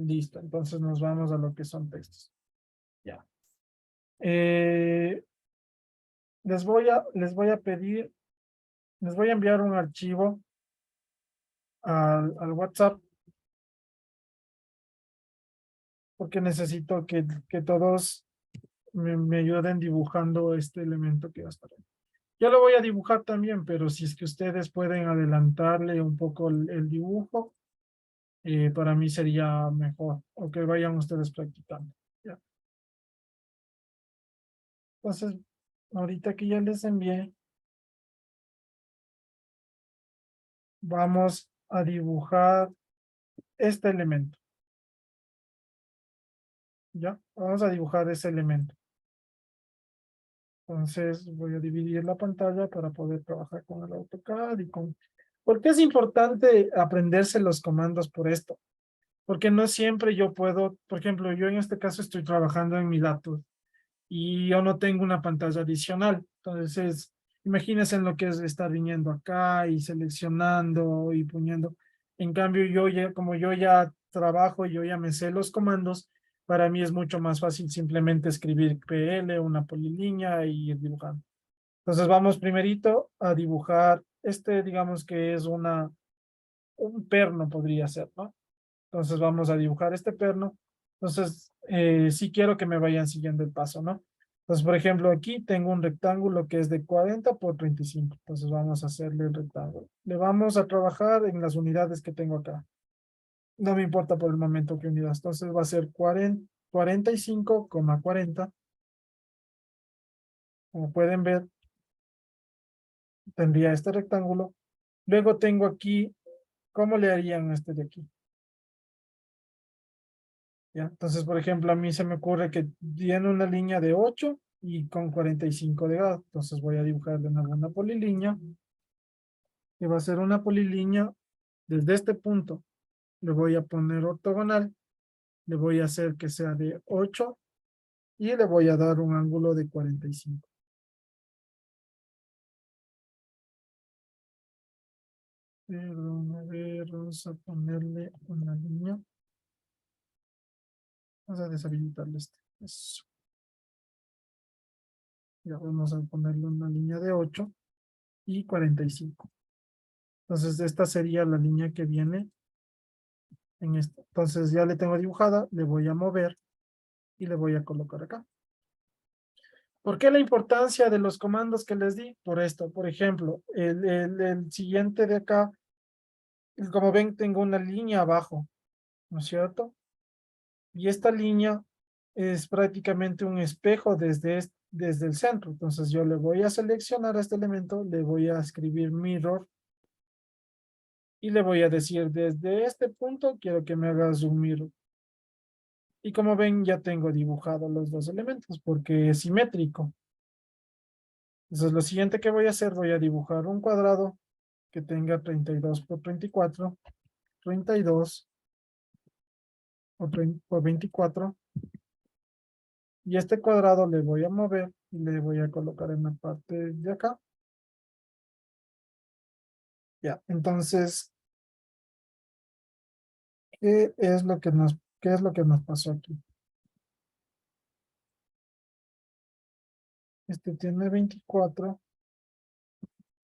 Listo, entonces nos vamos a lo que son textos. Ya. Les voy a pedir, les voy a enviar un archivo al WhatsApp porque necesito que todos me ayuden dibujando este elemento que va a estar ahí. Yo lo voy a dibujar también, pero si es que ustedes pueden adelantarle un poco el dibujo, para mí sería mejor, o que vayan ustedes practicando. ¿Ya? Entonces, ahorita que ya les envié, vamos a dibujar este elemento. ¿Ya? Vamos a dibujar ese elemento. Entonces voy a dividir la pantalla para poder trabajar con el AutoCAD y con... ¿Por qué es importante aprenderse los comandos por esto? Porque no siempre yo puedo, por ejemplo, yo en este caso estoy trabajando en mi laptop y yo no tengo una pantalla adicional. Entonces, imagínense en lo que es estar viniendo acá y seleccionando y poniendo. En cambio, como yo ya trabajo, yo ya me sé los comandos, para mí es mucho más fácil simplemente escribir PL, una polilínea y ir dibujando. Entonces vamos primerito a dibujar digamos que es un perno podría ser, ¿no? Entonces vamos a dibujar este perno Entonces, sí quiero que me vayan siguiendo el paso, ¿no? Entonces, por ejemplo, aquí tengo un rectángulo que es de 40 por 35. Entonces, vamos a hacerle el rectángulo. Le vamos a trabajar en las unidades que tengo acá. No me importa por el momento qué unidades. Entonces, va a ser 45,40. Como pueden ver, tendría este rectángulo. Luego tengo aquí, ¿cómo le harían este de aquí? ¿Ya? Entonces, por ejemplo, a mí se me ocurre que tiene una línea de 8 y con 45 de grado. Entonces voy a dibujar de nuevo una polilínea, que va a ser una polilínea desde este punto. Le voy a poner ortogonal, le voy a hacer que sea de 8 y le voy a dar un ángulo de 45. Perdón, a ver, vamos a ponerle una línea. Vamos a deshabilitarle este. Eso. Ya vamos a ponerle una línea de 8 y 45. Entonces, esta sería la línea que viene en esto. Entonces, ya le tengo dibujada, le voy a mover y le voy a colocar acá. ¿Por qué la importancia de los comandos que les di? Por esto, por ejemplo, el siguiente de acá, como ven, tengo una línea abajo, ¿no es cierto? Y esta línea es prácticamente un espejo desde el centro. Entonces, yo le voy a seleccionar a este elemento, le voy a escribir mirror y le voy a decir, desde este punto quiero que me hagas un mirror. Y como ven, ya tengo dibujado los dos elementos porque es simétrico. Entonces, lo siguiente que voy a hacer, voy a dibujar un cuadrado que tenga 32 por 34, 32 por 24. Y este cuadrado le voy a mover y le voy a colocar en la parte de acá. Ya, entonces, ¿qué es lo que nos pasó aquí? Este tiene 24.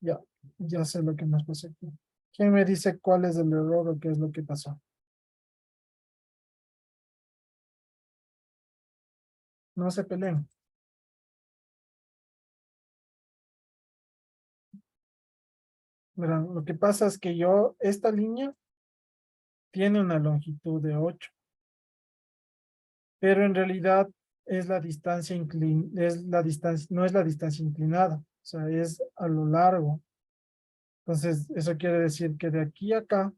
Ya, ya sé lo que nos pasó aquí. ¿Quién me dice cuál es el error o qué es lo que pasó? No se peleen. Verán, lo que pasa es que esta línea tiene una longitud de 8, pero en realidad es la distancia no es la distancia inclinada, o sea, es a lo largo. Entonces, eso quiere decir que de aquí a acá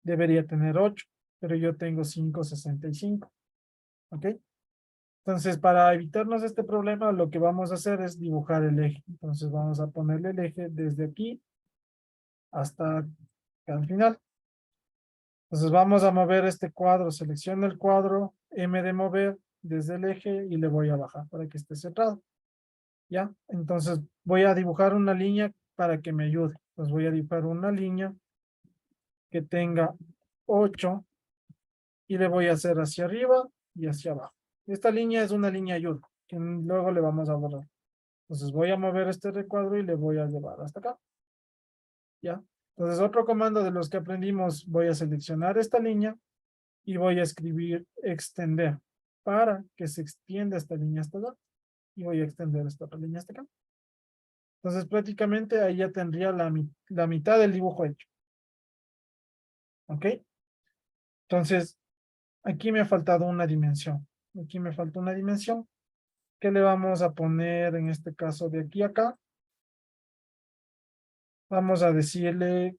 debería tener 8, pero yo tengo 5,65, ¿ok? Entonces, para evitarnos este problema, lo que vamos a hacer es dibujar el eje. Entonces, vamos a ponerle el eje desde aquí hasta al final. Entonces, vamos a mover este cuadro. Selecciono el cuadro, M de mover desde el eje y le voy a bajar para que esté centrado. ¿Ya? Entonces, voy a dibujar una línea para que me ayude. Entonces, voy a dibujar una línea que tenga 8 y le voy a hacer hacia arriba y hacia abajo. Esta línea es una línea ayuda, que luego le vamos a borrar. Entonces voy a mover este recuadro y le voy a llevar hasta acá. ¿Ya? Entonces otro comando de los que aprendimos, voy a seleccionar esta línea y voy a escribir extender para que se extienda esta línea hasta acá. Y voy a extender esta otra línea hasta acá. Entonces prácticamente ahí ya tendría la mitad del dibujo hecho. ¿Ok? Entonces aquí me ha faltado una dimensión. Aquí me falta una dimensión que le vamos a poner en este caso de aquí a acá. Vamos a decirle,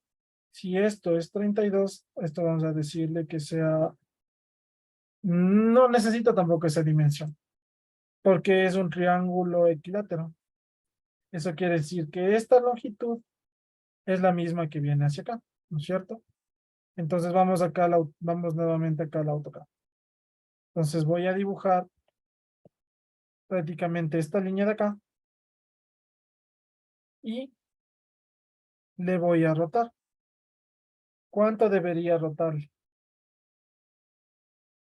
si esto es 32, esto vamos a decirle que sea, no necesito tampoco esa dimensión, porque es un triángulo equilátero. Eso quiere decir que esta longitud es la misma que viene hacia acá, ¿no es cierto? Entonces vamos acá, vamos nuevamente acá al AutoCAD. Entonces voy a dibujar prácticamente esta línea de acá y le voy a rotar. ¿Cuánto debería rotarle?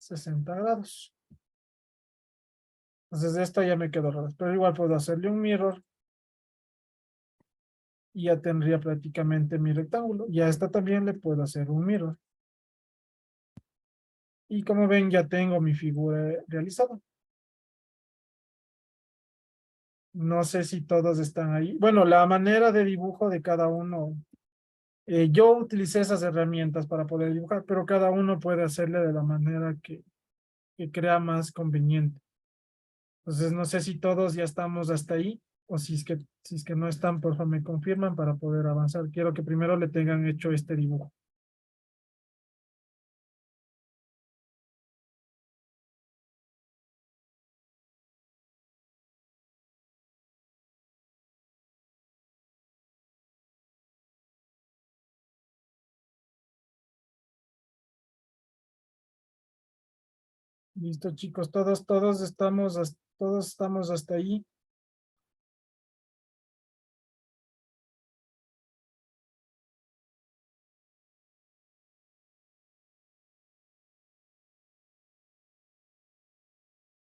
60 grados. Entonces esto ya me quedó raro, pero igual puedo hacerle un mirror y ya tendría prácticamente mi rectángulo. Y a esta también le puedo hacer un mirror. Y como ven, ya tengo mi figura realizada. No sé si todos están ahí. Bueno, la manera de dibujo de cada uno. Yo utilicé esas herramientas para poder dibujar, pero cada uno puede hacerle de la manera que crea más conveniente. Entonces, no sé si todos ya estamos hasta ahí, o si es que no están, por favor me confirman para poder avanzar. Quiero que primero le tengan hecho este dibujo. Listo, chicos, todos estamos hasta ahí.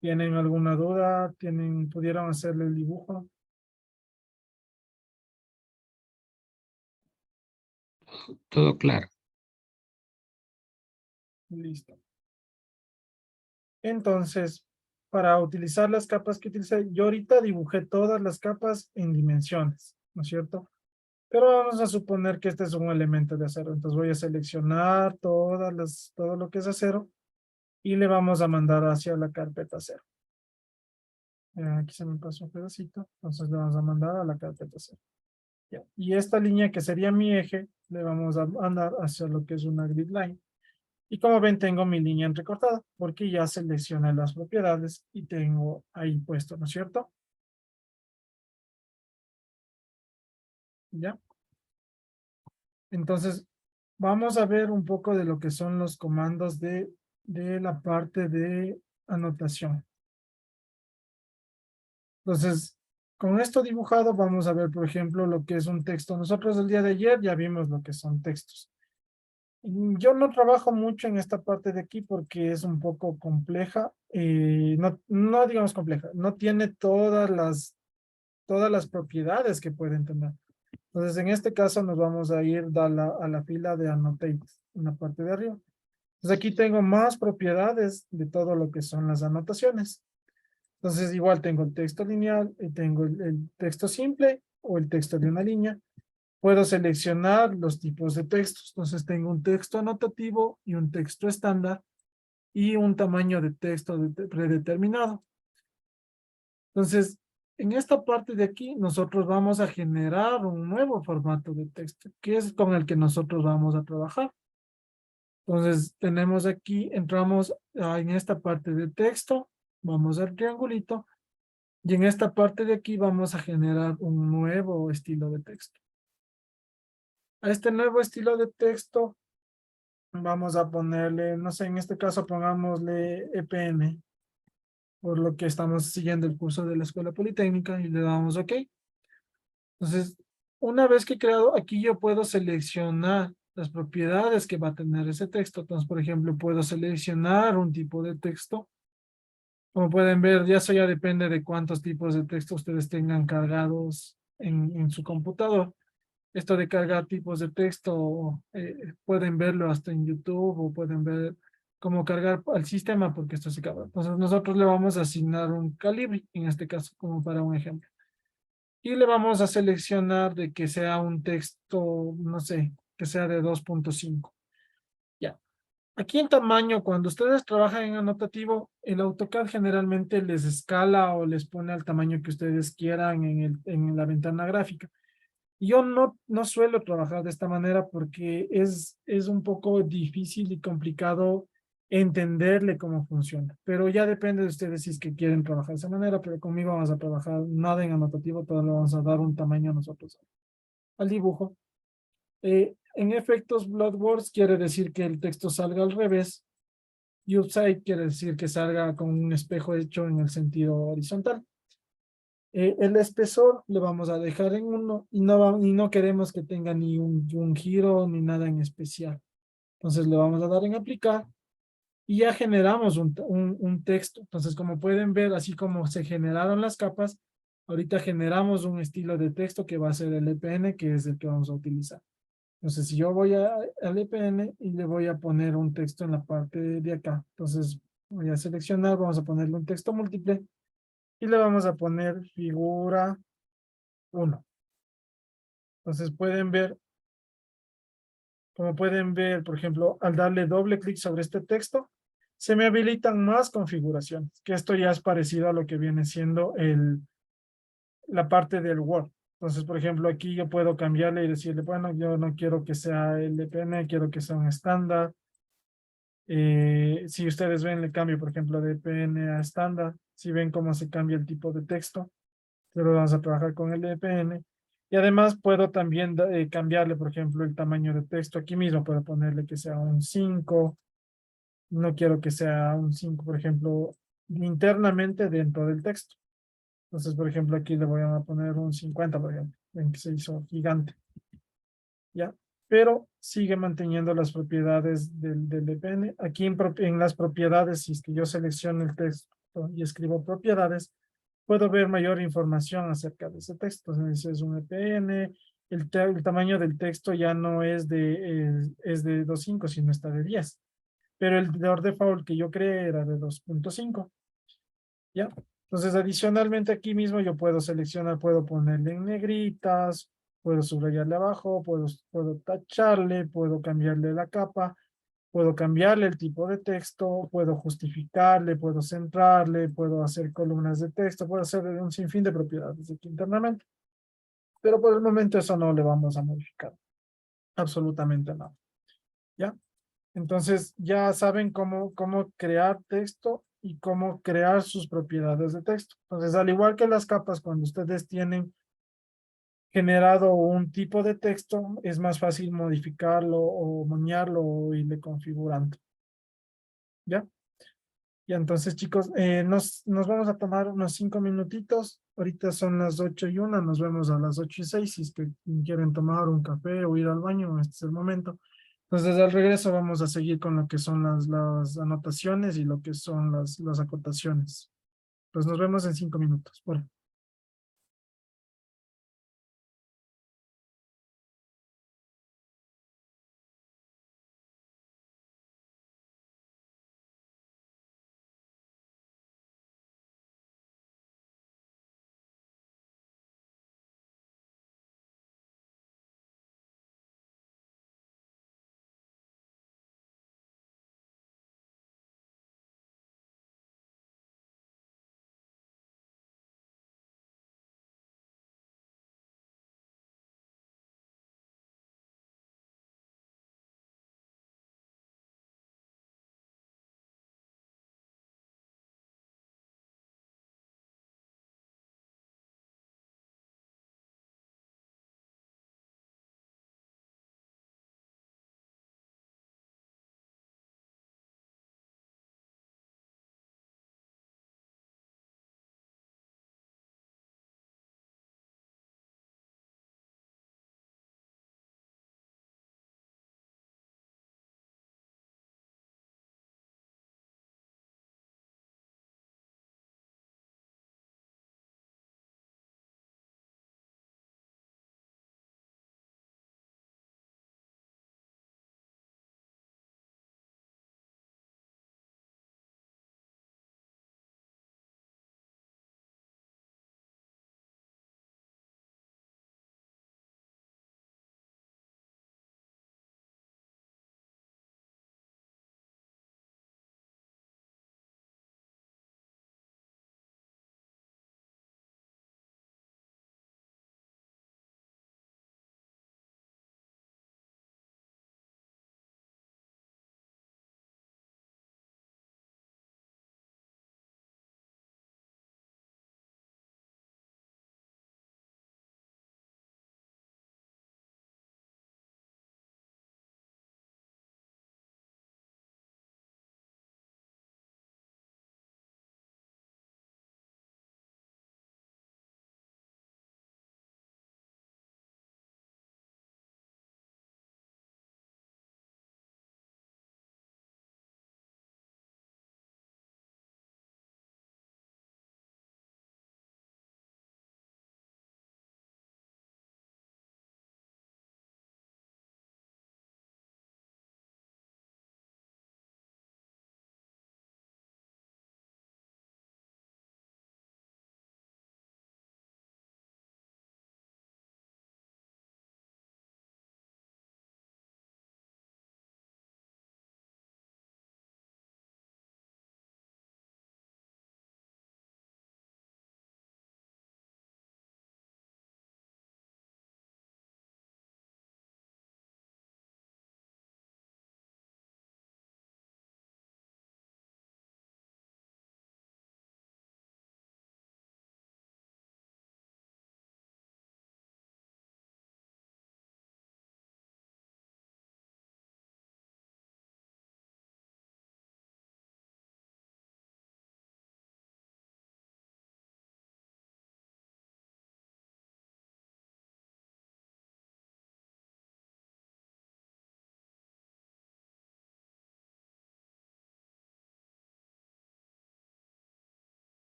¿Tienen alguna duda? ¿Pudieron hacerle el dibujo? Todo claro. Listo. Entonces, para utilizar las capas que utilicé, yo ahorita dibujé todas las capas en dimensiones, ¿no es cierto? Pero vamos a suponer que este es un elemento de acero. Entonces voy a seleccionar todo lo que es acero y le vamos a mandar hacia la carpeta acero. Aquí se me pasó un pedacito, entonces le vamos a mandar a la carpeta acero. Ya. Y esta línea que sería mi eje, le vamos a mandar hacia lo que es una grid line. Y como ven, tengo mi línea entrecortada, porque ya seleccioné las propiedades y tengo ahí puesto, ¿no es cierto? Ya. Entonces, vamos a ver un poco de lo que son los comandos de la parte de anotación. Entonces, con esto dibujado, vamos a ver, por ejemplo, lo que es un texto. Nosotros el día de ayer ya vimos lo que son textos. Yo no trabajo mucho en esta parte de aquí porque es un poco compleja. No digamos compleja, no tiene todas las propiedades que pueden tener. Entonces, en este caso nos vamos a ir a la fila de annotate en la parte de arriba. Entonces, aquí tengo más propiedades de todo lo que son las anotaciones. Entonces, igual tengo el texto lineal y tengo el texto simple o el texto de una línea. Puedo seleccionar los tipos de textos. Entonces, tengo un texto anotativo y un texto estándar y un tamaño de texto predeterminado. Entonces, en esta parte de aquí, nosotros vamos a generar un nuevo formato de texto, que es con el que nosotros vamos a trabajar. Entonces, tenemos aquí, entramos en esta parte de texto, vamos al triangulito, y en esta parte de aquí vamos a generar un nuevo estilo de texto. A este nuevo estilo de texto, vamos a ponerle, no sé, en este caso pongámosle EPN, por lo que estamos siguiendo el curso de la Escuela Politécnica, y le damos OK. Entonces, una vez que he creado, aquí yo puedo seleccionar las propiedades que va a tener ese texto. Entonces, por ejemplo, puedo seleccionar un tipo de texto. Como pueden ver, ya eso ya depende de cuántos tipos de texto ustedes tengan cargados en su computador. Esto de cargar tipos de texto, pueden verlo hasta en YouTube o pueden ver cómo cargar al sistema porque esto se carga. Entonces, nosotros le vamos a asignar un calibre, en este caso, como para un ejemplo. Y le vamos a seleccionar de que sea un texto, no sé, que sea de 2.5. Ya. Aquí en tamaño, cuando ustedes trabajan en anotativo, el AutoCAD generalmente les escala o les pone al tamaño que ustedes quieran en la ventana gráfica. Yo no suelo trabajar de esta manera porque es un poco difícil y complicado entenderle cómo funciona. Pero ya depende de ustedes si es que quieren trabajar de esa manera, pero conmigo vamos a trabajar nada en anotativo, todo le vamos a dar un tamaño a nosotros al dibujo. En efectos, Bloodworks quiere decir que el texto salga al revés y upside quiere decir que salga con un espejo hecho en el sentido horizontal. El espesor le vamos a dejar en 1 y no queremos que tenga ni un giro ni nada en especial. Entonces le vamos a dar en aplicar y ya generamos un texto. Entonces, como pueden ver, así como se generaron las capas, ahorita generamos un estilo de texto que va a ser el EPN, que es el que vamos a utilizar. Entonces, si yo voy al EPN y le voy a poner un texto en la parte de acá, entonces voy a seleccionar, vamos a ponerle un texto múltiple y le vamos a poner figura 1. Entonces pueden ver, como pueden ver, por ejemplo, al darle doble clic sobre este texto, se me habilitan más configuraciones, que esto ya es parecido a lo que viene siendo la parte del Word. Entonces, por ejemplo, aquí yo puedo cambiarle y decirle, bueno, yo no quiero que sea el EPN, quiero que sea un estándar. Si ustedes ven el cambio, por ejemplo, de EPN a estándar, si ven cómo se cambia el tipo de texto, pero vamos a trabajar con el EPN. Y además puedo también cambiarle, por ejemplo, el tamaño de texto. Aquí mismo puedo ponerle que sea un 5. No quiero que sea un 5, por ejemplo, internamente dentro del texto. Entonces, por ejemplo, aquí le voy a poner un 50, por ejemplo. Ven que se hizo gigante. ¿Ya? Pero sigue manteniendo las propiedades del VPN. Aquí en las propiedades, si es que yo selecciono el texto y escribo propiedades, puedo ver mayor información acerca de ese texto. Entonces, es un VPN, el tamaño del texto ya no es de 2.5, sino está de 10. Pero el por default que yo creé era de 2.5. ¿Ya? Entonces, adicionalmente aquí mismo yo puedo seleccionar, puedo ponerle en negritas, puedo subrayarle abajo, puedo tacharle, puedo cambiarle la capa, puedo cambiarle el tipo de texto, puedo justificarle, puedo centrarle, puedo hacer columnas de texto, puedo hacer un sinfín de propiedades aquí internamente. Pero por el momento eso no le vamos a modificar. Absolutamente nada. ¿Ya? Entonces ya saben cómo crear texto y cómo crear sus propiedades de texto. Entonces, al igual que las capas, cuando ustedes tienen generado un tipo de texto, es más fácil modificarlo o moñarlo o irle configurando. ¿Ya? Y entonces, chicos, nos vamos a tomar unos 5 minutitos. Ahorita son las 8:01, nos vemos a las 8:06. Si es que quieren tomar un café o ir al baño, este es el momento. Entonces, al regreso vamos a seguir con lo que son las anotaciones y lo que son las acotaciones. Pues nos vemos en 5 minutos. Bueno.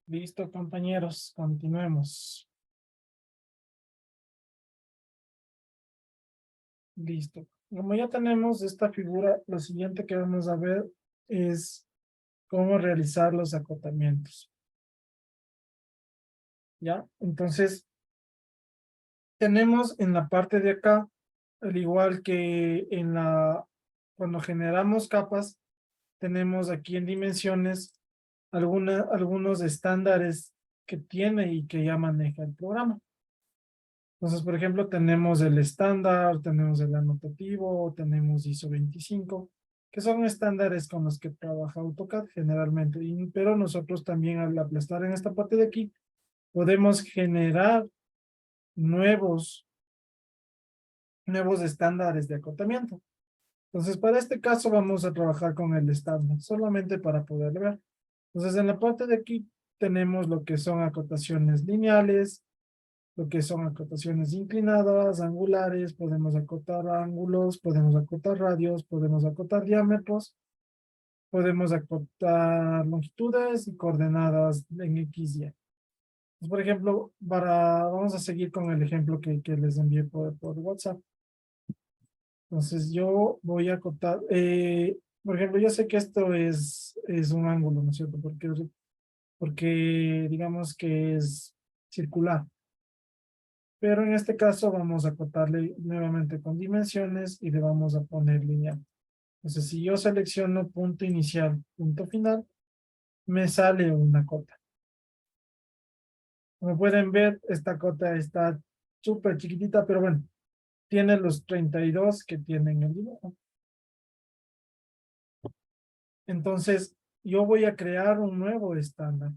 Listo, compañeros, continuemos. Listo. Como ya tenemos esta figura, lo siguiente que vamos a ver es cómo realizar los acotamientos. ¿Ya? Entonces, tenemos en la parte de acá, al igual que cuando generamos capas, tenemos aquí en dimensiones algunos estándares que tiene y que ya maneja el programa. Entonces, por ejemplo, tenemos el estándar, tenemos el anotativo, tenemos ISO 25, que son estándares con los que trabaja AutoCAD generalmente. Pero nosotros también al aplastar en esta parte de aquí, podemos generar nuevos estándares de acotamiento. Entonces, para este caso vamos a trabajar con el estándar, solamente para poder ver. Entonces, en la parte de aquí tenemos lo que son acotaciones lineales, lo que son acotaciones inclinadas, angulares, podemos acotar ángulos, podemos acotar radios, podemos acotar diámetros, podemos acotar longitudes y coordenadas en X, Y. Pues, por ejemplo, vamos a seguir con el ejemplo que les envié por WhatsApp. Entonces yo voy a acotar, por ejemplo, yo sé que esto es un ángulo, ¿no es cierto? Porque digamos que es circular. Pero en este caso vamos a acotarle nuevamente con dimensiones y le vamos a poner lineal. Entonces si yo selecciono punto inicial, punto final, me sale una cota. Como pueden ver, esta cota está súper chiquitita, pero bueno, tiene los 32 que tienen el dibujo. Entonces, yo voy a crear un nuevo estándar.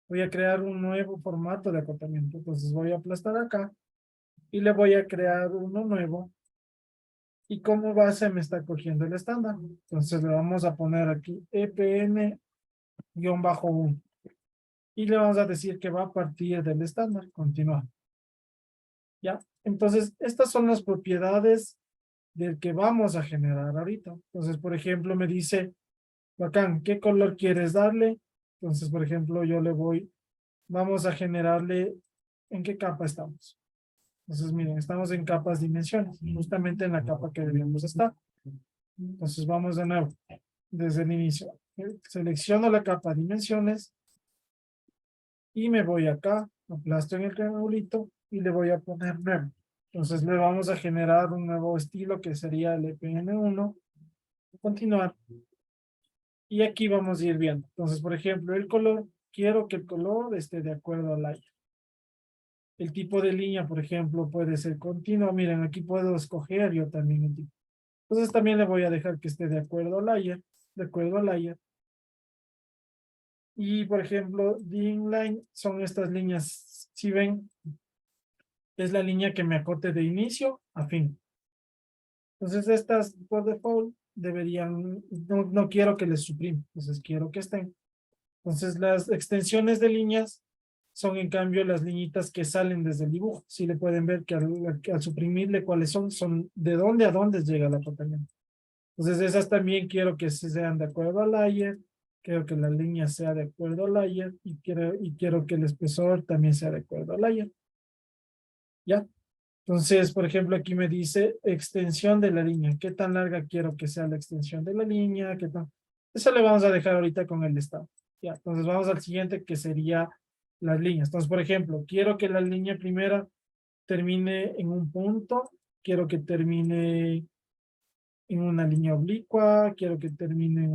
Voy a crear un nuevo formato de acotamiento. Entonces voy a aplastar acá y le voy a crear uno nuevo. Y como base me está cogiendo el estándar. Entonces le vamos a poner aquí EPN-1. Y le vamos a decir que va a partir del estándar. Continuar. ¿Ya? Entonces, estas son las propiedades del que vamos a generar ahorita. Entonces, por ejemplo, me dice, bacán, ¿qué color quieres darle? Entonces, por ejemplo, vamos a generarle, ¿en qué capa estamos? Entonces, miren, estamos en capas dimensiones, justamente en la capa que debemos estar. Entonces, vamos de nuevo, desde el inicio. Selecciono la capa dimensiones y me voy acá, aplasto en el triangulito y le voy a poner nuevo. Entonces, le vamos a generar un nuevo estilo que sería el EPN1. Continuar. Y aquí vamos a ir viendo. Entonces, por ejemplo, el color, quiero que el color esté de acuerdo al layer. El tipo de línea, por ejemplo, puede ser continuo. Miren, aquí puedo escoger yo también el tipo. Entonces también le voy a dejar que esté de acuerdo al layer. De acuerdo al layer. Y, por ejemplo, the inline son estas líneas. Si ven, es la línea que me acote de inicio a fin. Entonces estas, por default, no quiero que les suprima. Entonces quiero que estén. Entonces las extensiones de líneas son en cambio las liñitas que salen desde el dibujo. Si le pueden ver que al suprimirle cuáles son de dónde a dónde llega el acotamiento. Entonces esas también quiero que sean de acuerdo al layer, quiero que la línea sea de acuerdo al layer y quiero que el espesor también sea de acuerdo al layer. ¿Ya? Entonces, por ejemplo, aquí me dice extensión de la línea. ¿Qué tan larga quiero que sea la extensión de la línea? Eso le vamos a dejar ahorita con el estado. Ya, entonces vamos al siguiente que sería las líneas. Entonces, por ejemplo, quiero que la línea primera termine en un punto, quiero que termine en una línea oblicua, quiero que termine en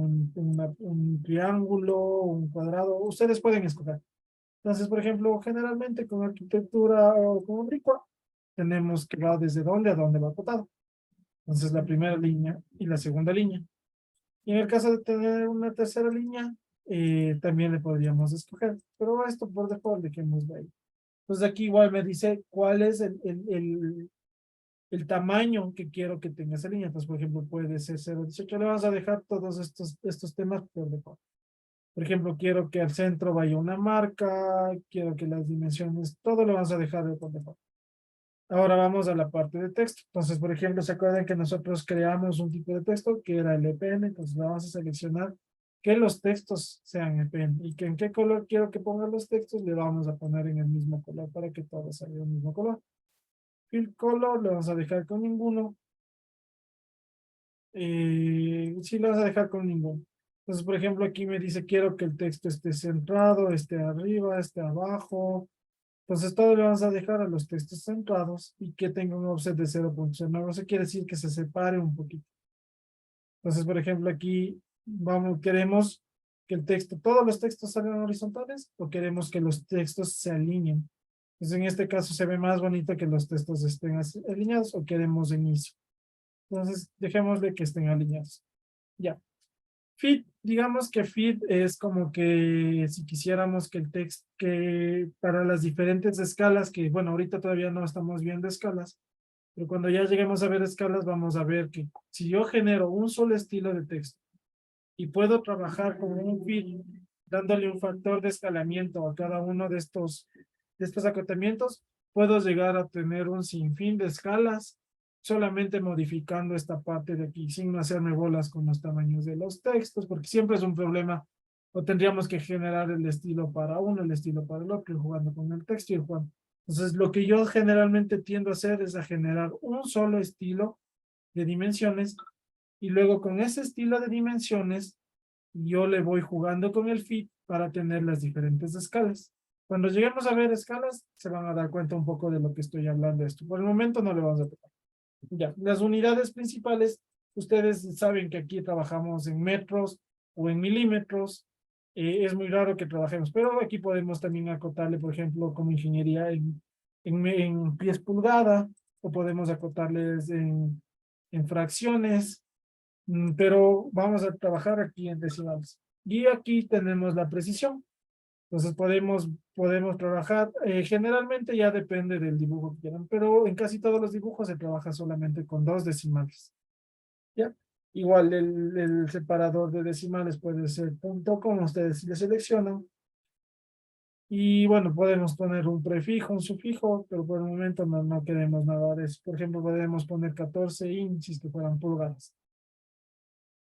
un triángulo, un cuadrado. Ustedes pueden escoger. Entonces, por ejemplo, generalmente con arquitectura o con oblicua, tenemos que va desde dónde a dónde va acotado. Entonces, la primera línea y la segunda línea. Y en el caso de tener una tercera línea, también le podríamos escoger. Pero esto por default dejemos de ahí. Entonces aquí igual me dice cuál es el tamaño que quiero que tenga esa línea. Entonces, por ejemplo, puede ser 0.18. Le vamos a dejar todos estos temas por default. Por ejemplo, quiero que al centro vaya una marca, quiero que las dimensiones, todo lo vamos a dejar de por default. Ahora vamos a la parte de texto. Entonces, por ejemplo, ¿se acuerdan que nosotros creamos un tipo de texto que era el EPN? Entonces, lo vamos a seleccionar que los textos sean EPN y que en qué color quiero que ponga los textos, le vamos a poner en el mismo color para que todo salga el mismo color. Fill color, le vamos a dejar con ninguno. Sí, le vamos a dejar con ninguno. Entonces, por ejemplo, aquí me dice, quiero que el texto esté centrado, esté arriba, esté abajo. Entonces, todo le vamos a dejar a los textos centrados y que tenga un offset de 0.09. Eso quiere decir que se separe un poquito. Entonces, por ejemplo, aquí queremos que el texto, todos los textos salgan horizontales o queremos que los textos se alineen. Entonces, en este caso se ve más bonito que los textos estén alineados o queremos inicio. Entonces, dejémosle que estén alineados. Ya. Fit, digamos que fit es como que si quisiéramos que el texto, que para las diferentes escalas, que bueno, ahorita todavía no estamos viendo escalas, pero cuando ya lleguemos a ver escalas, vamos a ver que si yo genero un solo estilo de texto y puedo trabajar con un fit, dándole un factor de escalamiento a cada uno de estos acotamientos, puedo llegar a tener un sinfín de escalas solamente modificando esta parte de aquí, sin hacerme bolas con los tamaños de los textos, porque siempre es un problema, o tendríamos que generar el estilo para uno, el estilo para el otro, y jugando con el texto y jugando. Entonces, lo que yo generalmente tiendo a hacer es a generar un solo estilo de dimensiones, y luego con ese estilo de dimensiones, yo le voy jugando con el fit para tener las diferentes escalas. Cuando lleguemos a ver escalas, se van a dar cuenta un poco de lo que estoy hablando de esto. Por el momento no le vamos a tocar. Ya, las unidades principales, ustedes saben que aquí trabajamos en metros o en milímetros. Es muy raro que trabajemos, pero aquí podemos también acotarle, por ejemplo, como ingeniería en pies pulgada, o podemos acotarles en fracciones, pero vamos a trabajar aquí en decimales. Y aquí tenemos la precisión. Entonces podemos trabajar, generalmente ya depende del dibujo que quieran, pero en casi todos los dibujos se trabaja solamente con 2 decimales. ¿Ya? Igual el separador de decimales puede ser punto, como ustedes le seleccionan. Y bueno, podemos poner un prefijo, un sufijo, pero por el momento no queremos nada de eso. Por ejemplo, podemos poner 14 índices que fueran pulgadas.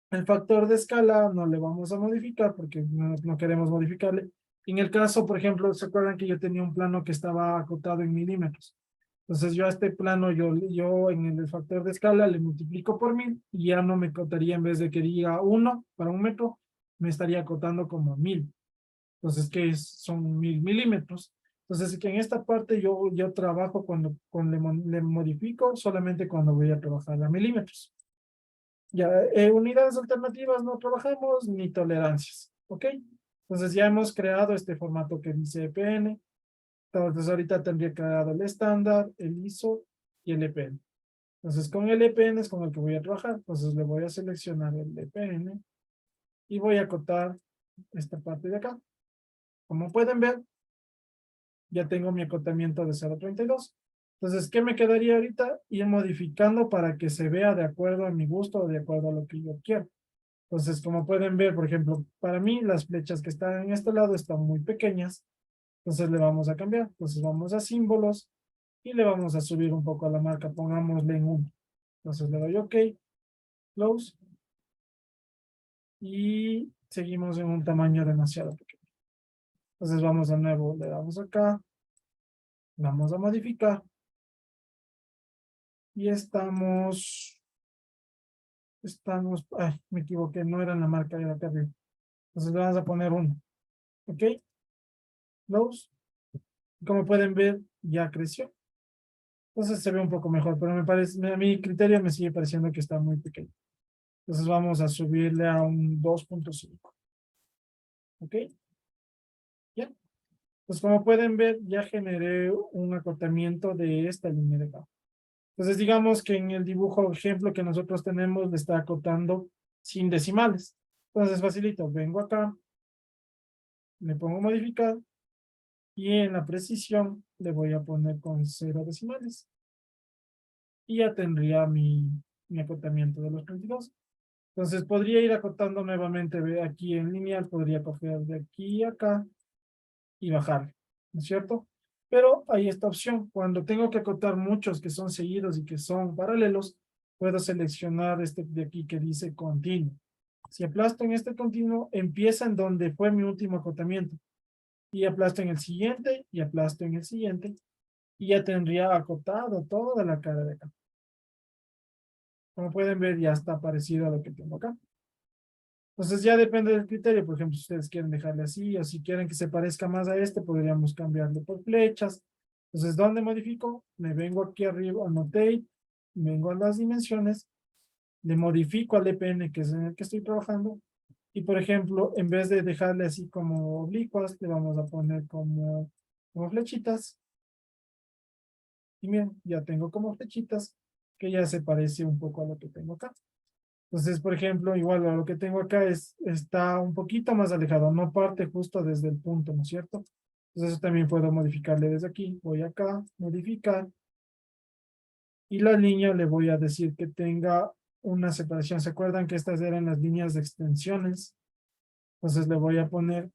El factor de escala no le vamos a modificar porque no queremos modificarle. En el caso, por ejemplo, ¿se acuerdan que yo tenía un plano que estaba acotado en milímetros? Entonces yo a este plano, yo en el factor de escala le multiplico por 1000 y ya no me acotaría, en vez de que diga 1 para 1 metro, me estaría acotando como 1000. Entonces, son 1000 milímetros. Entonces, que en esta parte yo trabajo le modifico solamente cuando voy a trabajar a milímetros. Ya, unidades alternativas no trabajamos ni tolerancias, ¿ok? Entonces ya hemos creado este formato que dice EPN. Entonces ahorita tendría creado el estándar, el ISO y el EPN. Entonces con el EPN es con el que voy a trabajar. Entonces le voy a seleccionar el EPN y voy a acotar esta parte de acá. Como pueden ver, ya tengo mi acotamiento de 0.32. Entonces, ¿qué me quedaría ahorita? Ir modificando para que se vea de acuerdo a mi gusto o de acuerdo a lo que yo quiero. Entonces, como pueden ver, por ejemplo, para mí las flechas que están en este lado están muy pequeñas. Entonces le vamos a cambiar. Entonces vamos a símbolos y le vamos a subir un poco a la marca. Pongámosle en 1. Entonces le doy OK, close. Y seguimos en un tamaño demasiado pequeño. Entonces vamos de nuevo, le damos acá. Vamos a modificar. Y ay, me equivoqué, no era en la marca, era acá arriba. Entonces le vamos a poner 1. OK, close. Como pueden ver, ya creció. Entonces se ve un poco mejor, pero a mi criterio me sigue pareciendo que está muy pequeño. Entonces vamos a subirle a un 2.5. ¿Ok? Ya. Pues como pueden ver, ya generé un acotamiento de esta línea de acá. Entonces digamos que en el dibujo ejemplo que nosotros tenemos le está acotando sin decimales. Entonces facilito, vengo acá, le pongo modificar y en la precisión le voy a poner con 0 decimales. Y ya tendría mi acotamiento de los 32. Entonces podría ir acotando nuevamente aquí en lineal, podría coger de aquí a acá y bajar, ¿no es cierto? Pero hay esta opción, cuando tengo que acotar muchos que son seguidos y que son paralelos, puedo seleccionar este de aquí que dice continuo. Si aplasto en este continuo, empieza en donde fue mi último acotamiento. Y aplasto en el siguiente, y aplasto en el siguiente. Y ya tendría acotado toda la cara de acá. Como pueden ver, ya está parecido a lo que tengo acá. Entonces ya depende del criterio. Por ejemplo, si ustedes quieren dejarle así, o si quieren que se parezca más a este, podríamos cambiarlo por flechas. Entonces, ¿dónde modifico? Me vengo aquí arriba, annotate, vengo a las dimensiones, le modifico al EPN, que es en el que estoy trabajando, y por ejemplo, en vez de dejarle así como oblicuas, le vamos a poner como flechitas. Y miren, ya tengo como flechitas, que ya se parece un poco a lo que tengo acá. Entonces, por ejemplo, igual a lo que tengo acá está un poquito más alejado, no parte justo desde el punto, ¿no es cierto? Entonces, eso también puedo modificarle desde aquí. Voy acá, modificar. Y la línea le voy a decir que tenga una separación. ¿Se acuerdan que estas eran las líneas de extensiones? Entonces le voy a poner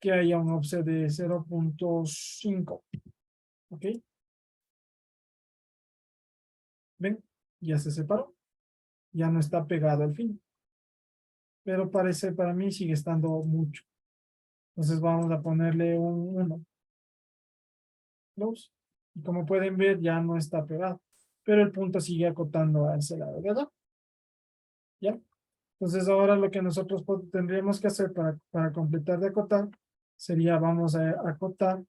que haya un offset de 0.5. ¿Ok? ¿Ven? Ya se separó. Ya no está pegado al fin. Pero para mí sigue estando mucho. Entonces vamos a ponerle un 1. Close. Y como pueden ver, ya no está pegado. Pero el punto sigue acotando a ese lado, ¿verdad? ¿Ya? Entonces ahora lo que nosotros tendríamos que hacer para completar de acotar sería, vamos a acotar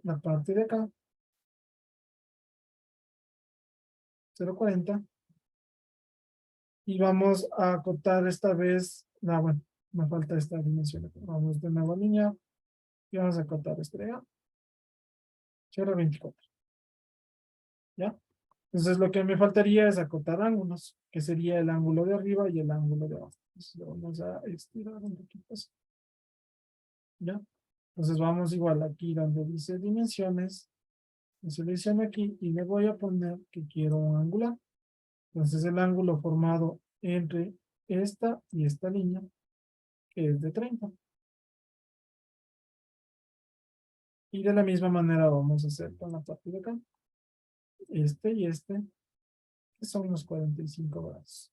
la parte de acá, 0.40, y vamos a acotar esta vez, bueno, me falta esta dimensión. Vamos de nuevo a línea y vamos a acotar este de acá, 0.24. ¿Ya? Entonces lo que me faltaría es acotar ángulos, que sería el ángulo de arriba y el ángulo de abajo. Entonces lo vamos a estirar un poquito así. ¿Ya? Entonces vamos igual aquí donde dice dimensiones, selecciono aquí y le voy a poner que quiero un angular. Entonces el ángulo formado entre esta y esta línea, que es de 30. Y de la misma manera vamos a hacer con la parte de acá. Este y este, que son los 45 grados.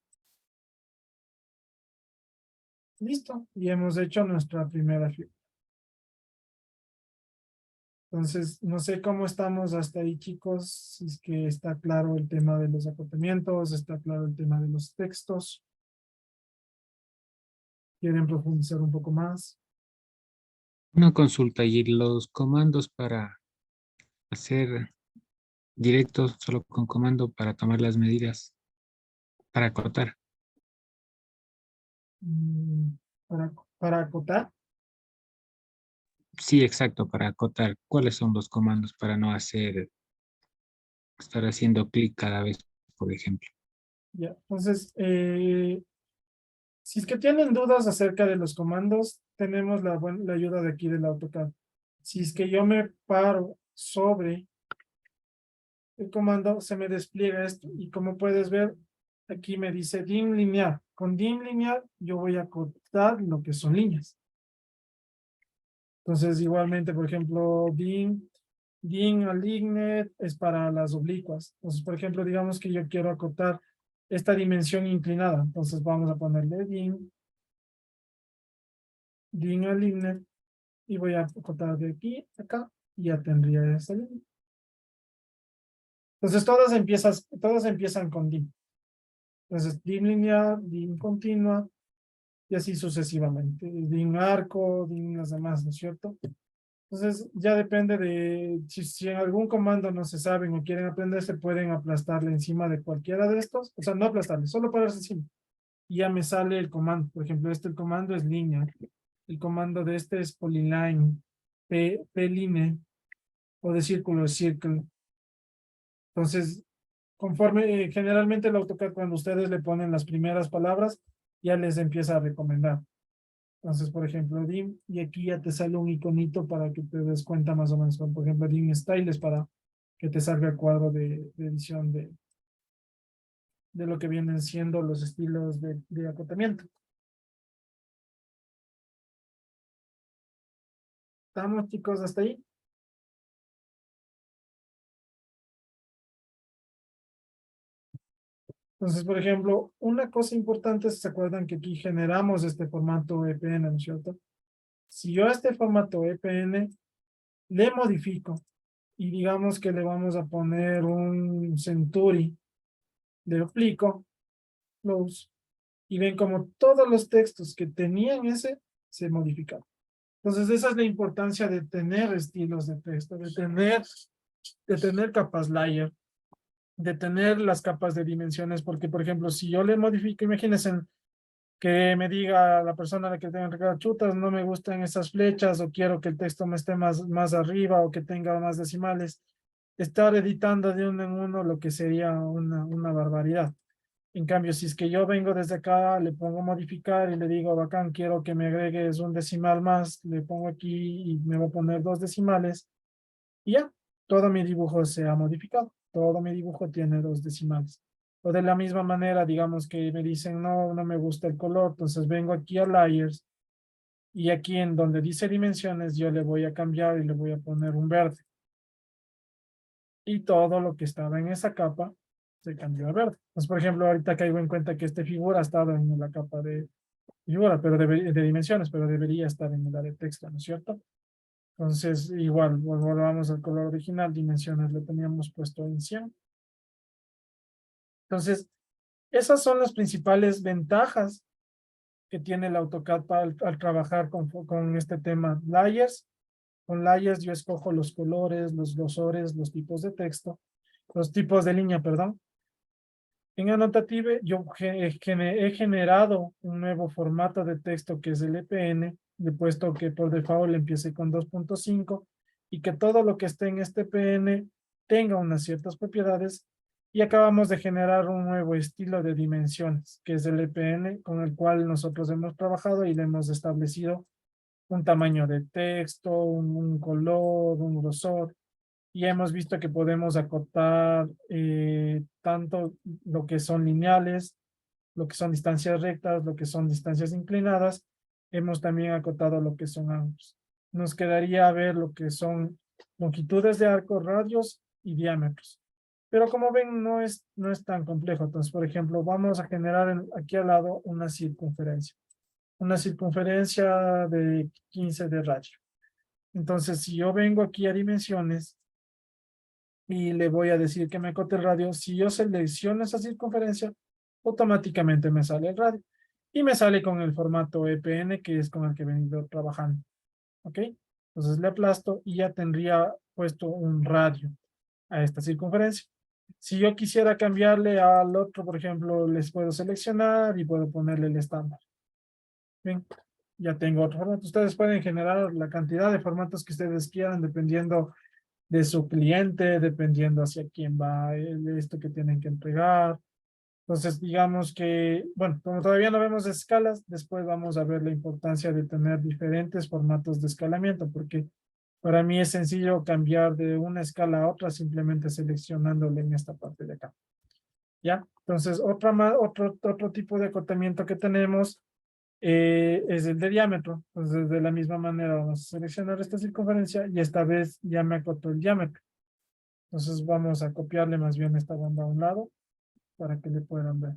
Listo. Y hemos hecho nuestra primera figura. Entonces, no sé cómo estamos hasta ahí, chicos. Si es que está claro el tema de los acotamientos, está claro el tema de los textos. ¿Quieren profundizar un poco más? Una consulta y los comandos para hacer directos solo con comando para tomar las medidas, para acotar. Mm, para acotar. Sí, exacto, para acotar. ¿Cuáles son los comandos para no estar haciendo clic cada vez, por ejemplo? Ya. Entonces, si es que tienen dudas acerca de los comandos, tenemos la ayuda de aquí del AutoCAD. Si es que yo me paro sobre el comando, se me despliega esto. Y como puedes ver, aquí me dice dim lineal. Con dim lineal, yo voy a acotar lo que son líneas. Entonces, igualmente, por ejemplo, dim aligned es para las oblicuas. Entonces, por ejemplo, digamos que yo quiero acotar esta dimensión inclinada. Entonces, vamos a ponerle dim aligned y voy a acotar de aquí a acá y ya tendría esta línea. Entonces, todas empiezan con dim. Entonces, dim lineal, dim continua y así sucesivamente. Dim arco, dim las demás, ¿no es cierto? Entonces, ya depende de si en algún comando no se saben o quieren aprender, se pueden aplastarle encima de cualquiera de estos. O sea, no aplastarle, solo pararse encima. Y ya me sale el comando. Por ejemplo, el comando es línea. El comando de este es polyline, p-line, o de círculo es circle. Entonces, conforme generalmente el AutoCAD, cuando ustedes le ponen las primeras palabras, ya les empieza a recomendar. Entonces, por ejemplo, dim, y aquí ya te sale un iconito para que te des cuenta más o menos. Por ejemplo, dim style es para que te salga el cuadro de edición de lo que vienen siendo los estilos de acotamiento. ¿Estamos, chicos, hasta ahí? Entonces, por ejemplo, una cosa importante, ¿se acuerdan que aquí generamos este formato EPN, ¿no es cierto? Si yo a este formato EPN le modifico y digamos que le vamos a poner un Century, le aplico, close, y ven como todos los textos que tenían ese se modificaron. Entonces, esa es la importancia de tener estilos de texto, de tener capas layer, de tener las capas de dimensiones, porque, por ejemplo, si yo le modifico, imagínense que me diga la persona a la que tenga que recargar chutas, no me gustan esas flechas, o quiero que el texto me esté más arriba, o que tenga más decimales. Estar editando de uno en uno lo que sería una barbaridad. En cambio, si es que yo vengo desde acá, le pongo modificar y le digo, bacán, quiero que me agregues un decimal más, le pongo aquí y me va a poner 2 decimales, y ya, todo mi dibujo se ha modificado, todo mi dibujo tiene 2 decimales. O de la misma manera, digamos que me dicen, no, no me gusta el color, entonces vengo aquí a Layers, y aquí en donde dice dimensiones, yo le voy a cambiar y le voy a poner un verde. Y todo lo que estaba en esa capa se cambió a verde. Entonces, por ejemplo, ahorita caigo en cuenta que esta figura estaba en la capa de figura, pero de dimensiones, pero debería estar en el área de texto, ¿no es cierto? Entonces, igual, volvamos al color original, dimensiones lo teníamos puesto en 100. Entonces, esas son las principales ventajas que tiene el AutoCAD al trabajar con este tema layers. Con layers yo escojo los colores, los grosores, los tipos de texto, los tipos de línea, perdón. En Annotative yo he generado un nuevo formato de texto que es el EPN. Le he puesto que por default empiece con 2.5 y que todo lo que esté en este EPN tenga unas ciertas propiedades. Y acabamos de generar un nuevo estilo de dimensiones, que es el EPN, con el cual nosotros hemos trabajado y le hemos establecido un tamaño de texto, un color, un grosor. Y hemos visto que podemos acotar tanto lo que son lineales, lo que son distancias rectas, lo que son distancias inclinadas. Hemos también acotado lo que son ángulos. Nos quedaría ver lo que son longitudes de arco, radios y diámetros. Pero como ven, no es tan complejo. Entonces, por ejemplo, vamos a generar aquí al lado una circunferencia. Una circunferencia de 15 de radio. Entonces, si yo vengo aquí a dimensiones y le voy a decir que me acote el radio, si yo selecciono esa circunferencia, automáticamente me sale el radio. Y me sale con el formato EPN, que es con el que he venido trabajando. ¿Ok? Entonces le aplasto y ya tendría puesto un radio a esta circunferencia. Si yo quisiera cambiarle al otro, por ejemplo, les puedo seleccionar y puedo ponerle el estándar. Bien, ya tengo otro formato. Ustedes pueden generar la cantidad de formatos que ustedes quieran, dependiendo de su cliente, dependiendo hacia quién va esto que tienen que entregar. Entonces, digamos que, bueno, como todavía no vemos escalas, después vamos a ver la importancia de tener diferentes formatos de escalamiento, porque para mí es sencillo cambiar de una escala a otra simplemente seleccionándole en esta parte de acá. ¿Ya? Entonces, otro tipo de acotamiento que tenemos es el de diámetro. Entonces, de la misma manera vamos a seleccionar esta circunferencia y esta vez ya me acotó el diámetro. Entonces, vamos a copiarle más bien esta banda a un lado para que le puedan ver.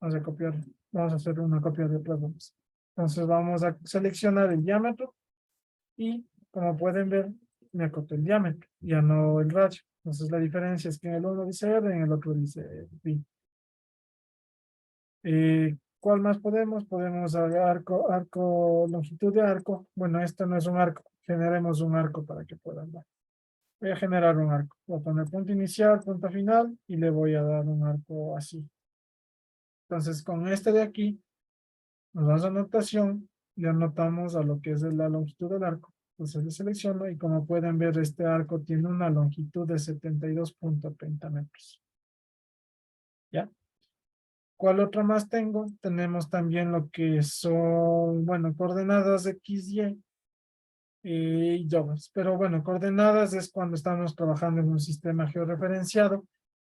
Vamos a copiar, vamos a hacer una copia de otras bandas. Entonces, vamos a seleccionar el diámetro y, como pueden ver, me acotó el diámetro, ya no el radio. Entonces, la diferencia es que en el uno dice R, en el otro dice pi. ¿Cuál más podemos? Podemos arco, longitud de arco. Bueno, esto no es un arco. Generemos un arco para que puedan ver. Voy a generar un arco. Voy a poner punto inicial, punto final y le voy a dar un arco así. Entonces, con este de aquí, nos vamos a anotación y anotamos a lo que es la longitud del arco. Entonces le selecciono y como pueden ver, este arco tiene una longitud de 72.30 metros. ¿Ya? ¿Cuál otra más tengo? Tenemos también lo que son, bueno, coordenadas X, Y y YOVAs. Pero bueno, coordenadas es cuando estamos trabajando en un sistema georreferenciado,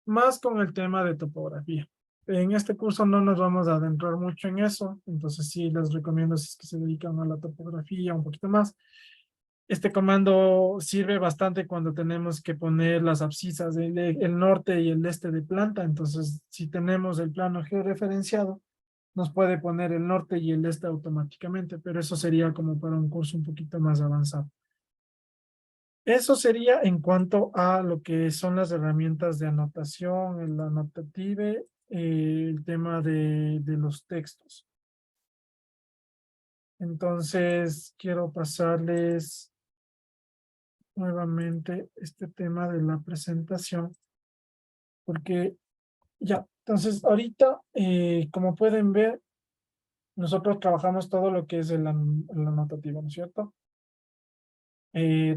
más con el tema de topografía. En este curso no nos vamos a adentrar mucho en eso, entonces sí les recomiendo si es que se dedican a la topografía un poquito más. Este comando sirve bastante cuando tenemos que poner las abscisas, el norte y el este de planta. Entonces, si tenemos el plano georreferenciado, nos puede poner el norte y el este automáticamente, pero eso sería como para un curso un poquito más avanzado. Eso sería en cuanto a lo que son las herramientas de anotación, el anotative, el tema de los textos. Entonces, quiero pasarles nuevamente este tema de la presentación, porque ya, entonces ahorita, como pueden ver, nosotros trabajamos todo lo que es el anotativo, ¿no es cierto?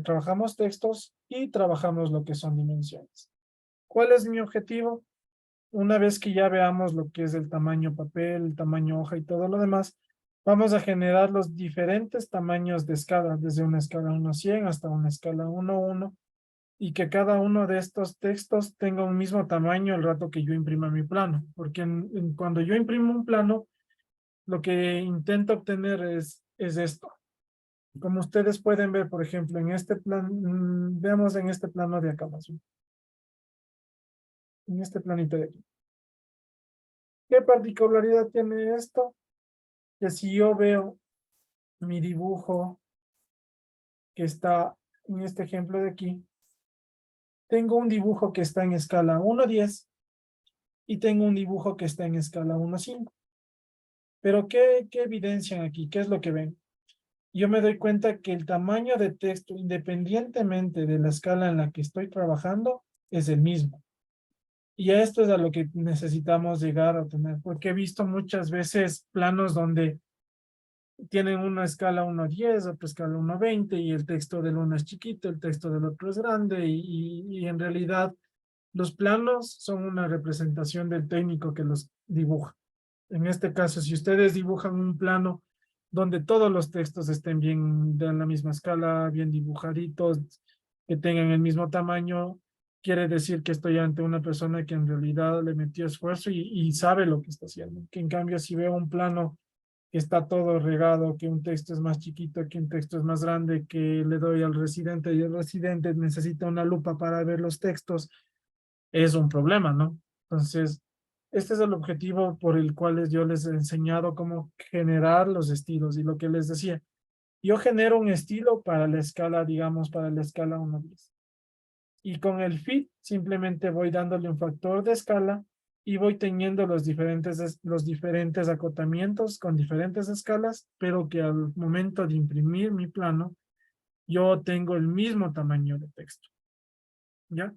Trabajamos textos y trabajamos lo que son dimensiones. ¿Cuál es mi objetivo? Una vez que ya veamos lo que es el tamaño papel, el tamaño hoja y todo lo demás, vamos a generar los diferentes tamaños de escala, desde una escala 1-100 hasta una escala 1-1, y que cada uno de estos textos tenga un mismo tamaño el rato que yo imprima mi plano, porque cuando yo imprimo un plano, lo que intento obtener es esto. Como ustedes pueden ver, por ejemplo, en este plan, veamos en este plano de acá más bien. En este planito de aquí. ¿Qué particularidad tiene esto? Que si yo veo mi dibujo que está en este ejemplo de aquí, tengo un dibujo que está en escala 1:10 y tengo un dibujo que está en escala 1:5. Pero ¿qué evidencian aquí? ¿Qué es lo que ven? Yo me doy cuenta que el tamaño de texto, independientemente de la escala en la que estoy trabajando, es el mismo. Y a esto es a lo que necesitamos llegar a tener, porque he visto muchas veces planos donde tienen una escala 1:10, otra escala 1:20, y el texto del uno es chiquito, el texto del otro es grande, y en realidad los planos son una representación del técnico que los dibuja. En este caso, si ustedes dibujan un plano donde todos los textos estén bien de la misma escala, bien dibujaditos, que tengan el mismo tamaño, quiere decir que estoy ante una persona que en realidad le metió esfuerzo y sabe lo que está haciendo. Que en cambio, si veo un plano que está todo regado, que un texto es más chiquito, que un texto es más grande, que le doy al residente y el residente necesita una lupa para ver los textos, es un problema, ¿no? Entonces, este es el objetivo por el cual yo les he enseñado cómo generar los estilos, y lo que les decía, yo genero un estilo para la escala, digamos, para la escala 1:10. Y con el fit simplemente voy dándole un factor de escala y voy teniendo los diferentes acotamientos con diferentes escalas, pero que al momento de imprimir mi plano, yo tengo el mismo tamaño de texto. ¿Ya?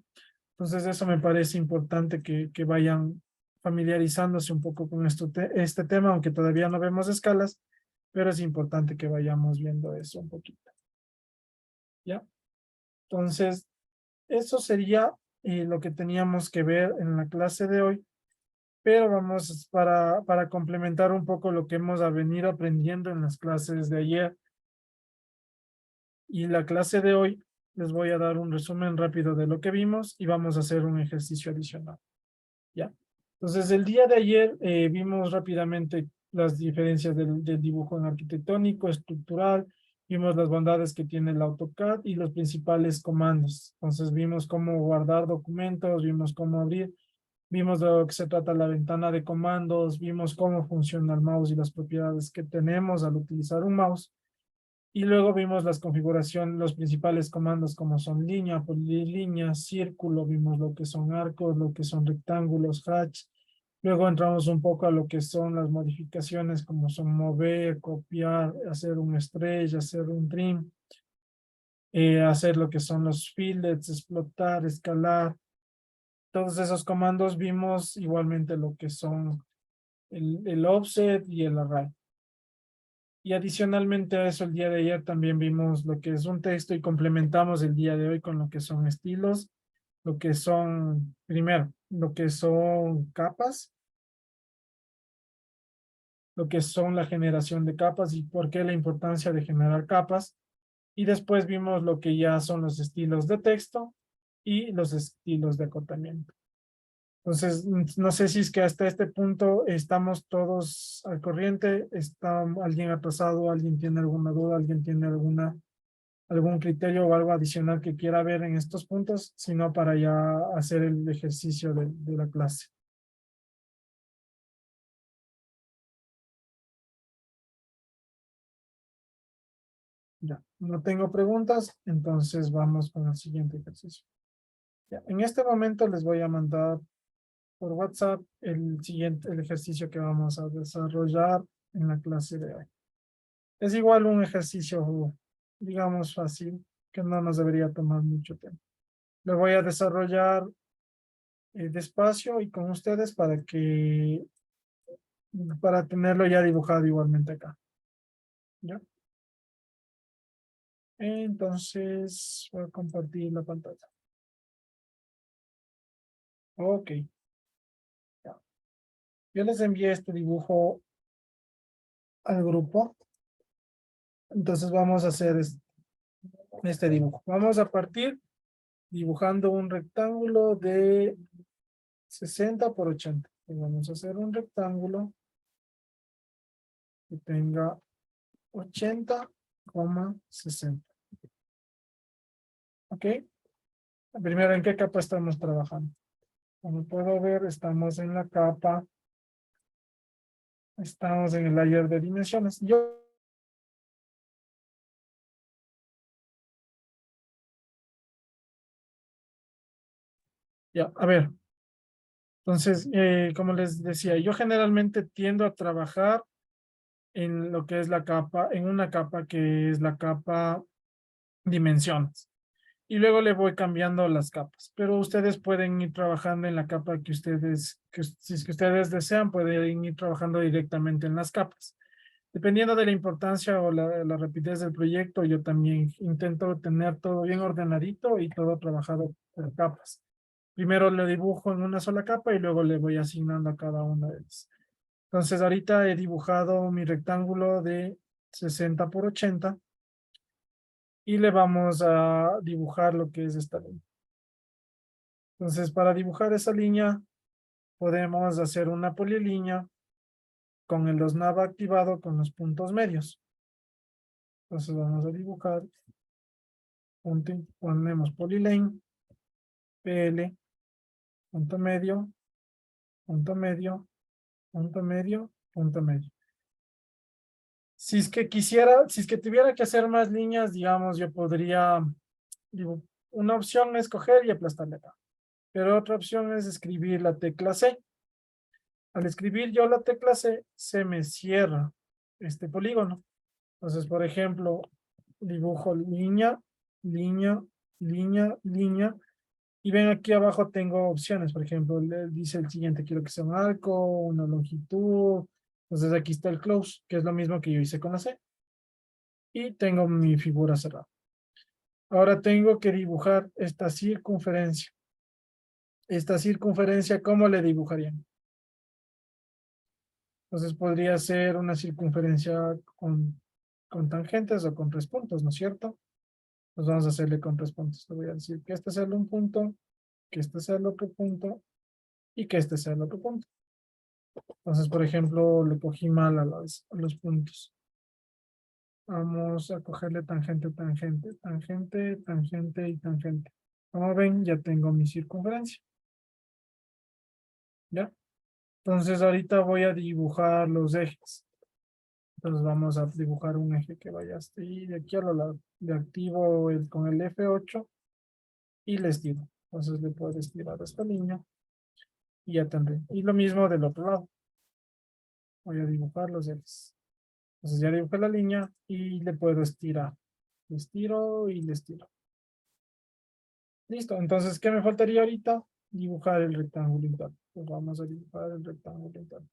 Entonces eso me parece importante que vayan familiarizándose un poco con este tema, aunque todavía no vemos escalas, pero es importante que vayamos viendo eso un poquito. ¿Ya? Entonces, eso sería lo que teníamos que ver en la clase de hoy, pero vamos para complementar un poco lo que hemos venido aprendiendo en las clases de ayer y la clase de hoy. Les voy a dar un resumen rápido de lo que vimos y vamos a hacer un ejercicio adicional. ¿Ya? Entonces, el día de ayer vimos rápidamente las diferencias del dibujo en arquitectónico, estructural, vimos las bondades que tiene el AutoCAD y los principales comandos. Entonces, vimos cómo guardar documentos, vimos cómo abrir, vimos de lo que se trata la ventana de comandos, vimos cómo funciona el mouse y las propiedades que tenemos al utilizar un mouse. Y luego vimos las configuraciones, los principales comandos como son línea, polilínea, círculo, vimos lo que son arcos, lo que son rectángulos, hatch. Luego entramos un poco a lo que son las modificaciones como son mover, copiar, hacer un stretch, hacer un trim, hacer lo que son los fillets, explotar, escalar. Todos esos comandos vimos igualmente lo que son el offset y el array. Y adicionalmente a eso, el día de ayer también vimos lo que es un texto y complementamos el día de hoy con lo que son estilos, lo que son, primero, lo que son capas, lo que son la generación de capas y por qué la importancia de generar capas. Y después vimos lo que ya son los estilos de texto y los estilos de acotamiento. Entonces, no sé si es que hasta este punto estamos todos al corriente, está alguien atrasado, alguien tiene alguna duda, alguien tiene alguna algún criterio o algo adicional que quiera ver en estos puntos, sino para ya hacer el ejercicio de la clase. Ya, no tengo preguntas, entonces vamos con el siguiente ejercicio. Ya, en este momento les voy a mandar por WhatsApp el ejercicio que vamos a desarrollar en la clase de hoy. Es igual un ejercicio, digamos, fácil, que no nos debería tomar mucho tiempo. Lo voy a desarrollar despacio y con ustedes para tenerlo ya dibujado igualmente acá. ¿Ya? Entonces, voy a compartir la pantalla. Ok. Ya. Yo les envié este dibujo al grupo. Entonces vamos a hacer este dibujo. Vamos a partir dibujando un rectángulo de 60 por 80. Y vamos a hacer un rectángulo que tenga 80,60. ¿Ok? Primero, ¿en qué capa estamos trabajando? Como puedo ver, estamos en la capa, estamos en el layer de dimensiones. Ya, a ver. Entonces, como les decía, yo generalmente tiendo a trabajar en lo que es la capa, en una capa que es la capa dimensiones. Y luego le voy cambiando las capas. Pero ustedes pueden ir trabajando en la capa que si es que ustedes desean, pueden ir trabajando directamente en las capas. Dependiendo de la importancia o la rapidez del proyecto, yo también intento tener todo bien ordenadito y todo trabajado por capas. Primero le dibujo en una sola capa y luego le voy asignando a cada una de ellas. Entonces ahorita he dibujado mi rectángulo de 60 por 80 y le vamos a dibujar lo que es esta línea. Entonces para dibujar esa línea podemos hacer una polilínea con el 2nav activado con los puntos medios. Entonces vamos a dibujar, ponemos polylane, PL, punto medio, punto medio, punto medio, punto medio. Si es que tuviera que hacer más líneas, digamos, yo podría, una opción es coger y aplastarle acá. Pero otra opción es escribir la tecla C. Al escribir yo la tecla C, se me cierra este polígono. Entonces, por ejemplo, dibujo línea, línea, línea, línea. Y ven aquí abajo tengo opciones. Por ejemplo, dice el siguiente, quiero que sea un arco, una longitud. Entonces aquí está el close, que es lo mismo que yo hice con la C. Y tengo mi figura cerrada. Ahora tengo que dibujar esta circunferencia. Esta circunferencia, ¿cómo le dibujarían? Entonces podría ser una circunferencia con tangentes o con 3 puntos, ¿no es cierto? Pues vamos a hacerle con 3 puntos. Le voy a decir que este sea un punto, que este sea el otro punto y que este sea el otro punto. Entonces, por ejemplo, le cogí mal a los puntos. Vamos a cogerle tangente, tangente, tangente, tangente y tangente. Como ven, ya tengo mi circunferencia. ¿Ya? Entonces, ahorita voy a dibujar los ejes. Entonces, vamos a dibujar un eje que vaya hasta ahí, de aquí a lo lado. Le activo con el F8 y le estiro. Entonces, le puedo estirar esta línea y ya tendré. Y lo mismo del otro lado. Voy a dibujar los ejes. Entonces, ya dibujé la línea y le puedo estirar. Le estiro y le estiro. Listo, entonces, ¿qué me faltaría ahorita? Dibujar el rectángulo interno. Pues vamos a dibujar el rectángulo interno.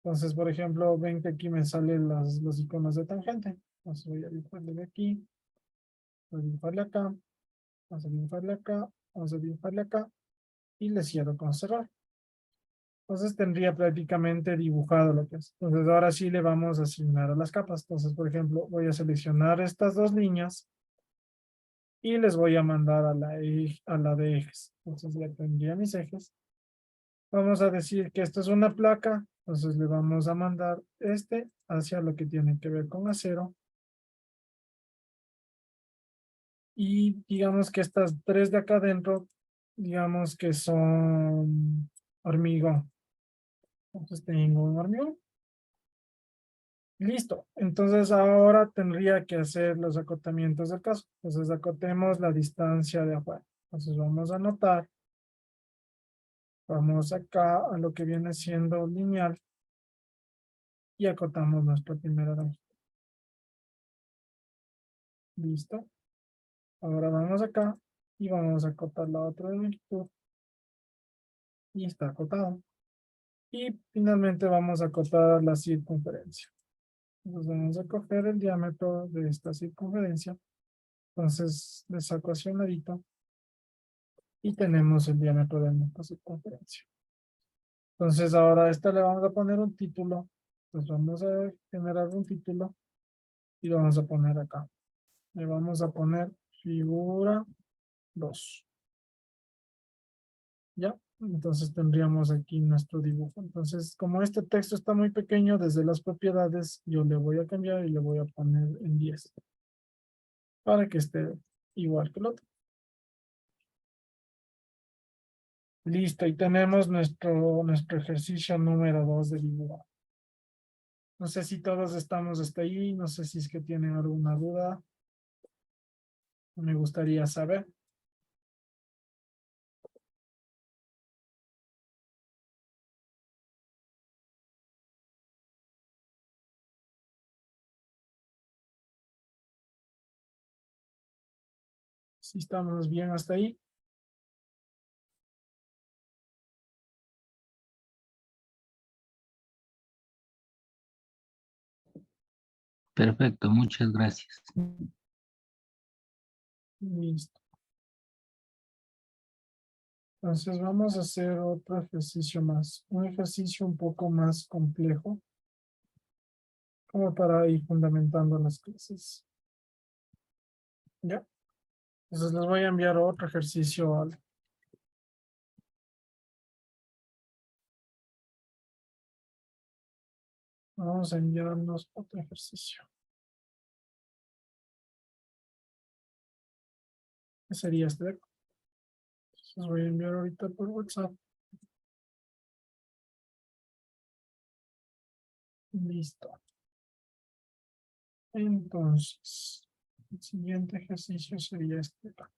Entonces, por ejemplo, ven que aquí me salen los iconos de tangente. Entonces voy a dibujarle de aquí. Voy a dibujarle acá. Vamos a dibujarle acá. Vamos a dibujarle acá. Y le cierro con cerrar. Entonces tendría prácticamente dibujado lo que es. Entonces ahora sí le vamos a asignar a las capas. Entonces, por ejemplo, voy a seleccionar estas dos líneas. Y les voy a mandar a la de ejes. Entonces ya tendría mis ejes. Vamos a decir que esto es una placa. Entonces le vamos a mandar hacia lo que tiene que ver con acero. Y digamos que estas tres de acá adentro, digamos que son hormigón. Entonces tengo un hormigón. Listo. Entonces ahora tendría que hacer los acotamientos del caso. Entonces acotemos la distancia de afuera. Entonces vamos a anotar. Vamos acá a lo que viene siendo lineal. Y acotamos nuestra primera longitud. Listo. Ahora vamos acá y vamos a acotar la otra longitud. Y está acotado. Y finalmente vamos a acotar la circunferencia. Entonces vamos a coger el diámetro de esta circunferencia. Entonces le saco hacia un ladito. Y tenemos el diámetro de nuestra circunferencia. Entonces ahora a esta le vamos a poner un título. Entonces vamos a generar un título. Y lo vamos a poner acá. Le vamos a poner figura 2. ¿Ya? Entonces tendríamos aquí nuestro dibujo. Entonces, como este texto está muy pequeño, desde las propiedades, yo le voy a cambiar y le voy a poner en 10. Para que esté igual que el otro. Listo, y tenemos nuestro ejercicio número 2 de dibujo. No sé si todos estamos hasta ahí, no sé si es que tienen alguna duda. Me gustaría saber. Si estamos bien hasta ahí. Perfecto, muchas gracias. Listo. Entonces vamos a hacer otro ejercicio más. Un ejercicio un poco más complejo. Como para ir fundamentando las clases. ¿Ya? Entonces les voy a enviar otro ejercicio al... Vamos a enviarnos otro ejercicio. ¿Qué sería este de acá? Les voy a enviar ahorita por WhatsApp. Listo. Entonces, el siguiente ejercicio sería este de acá.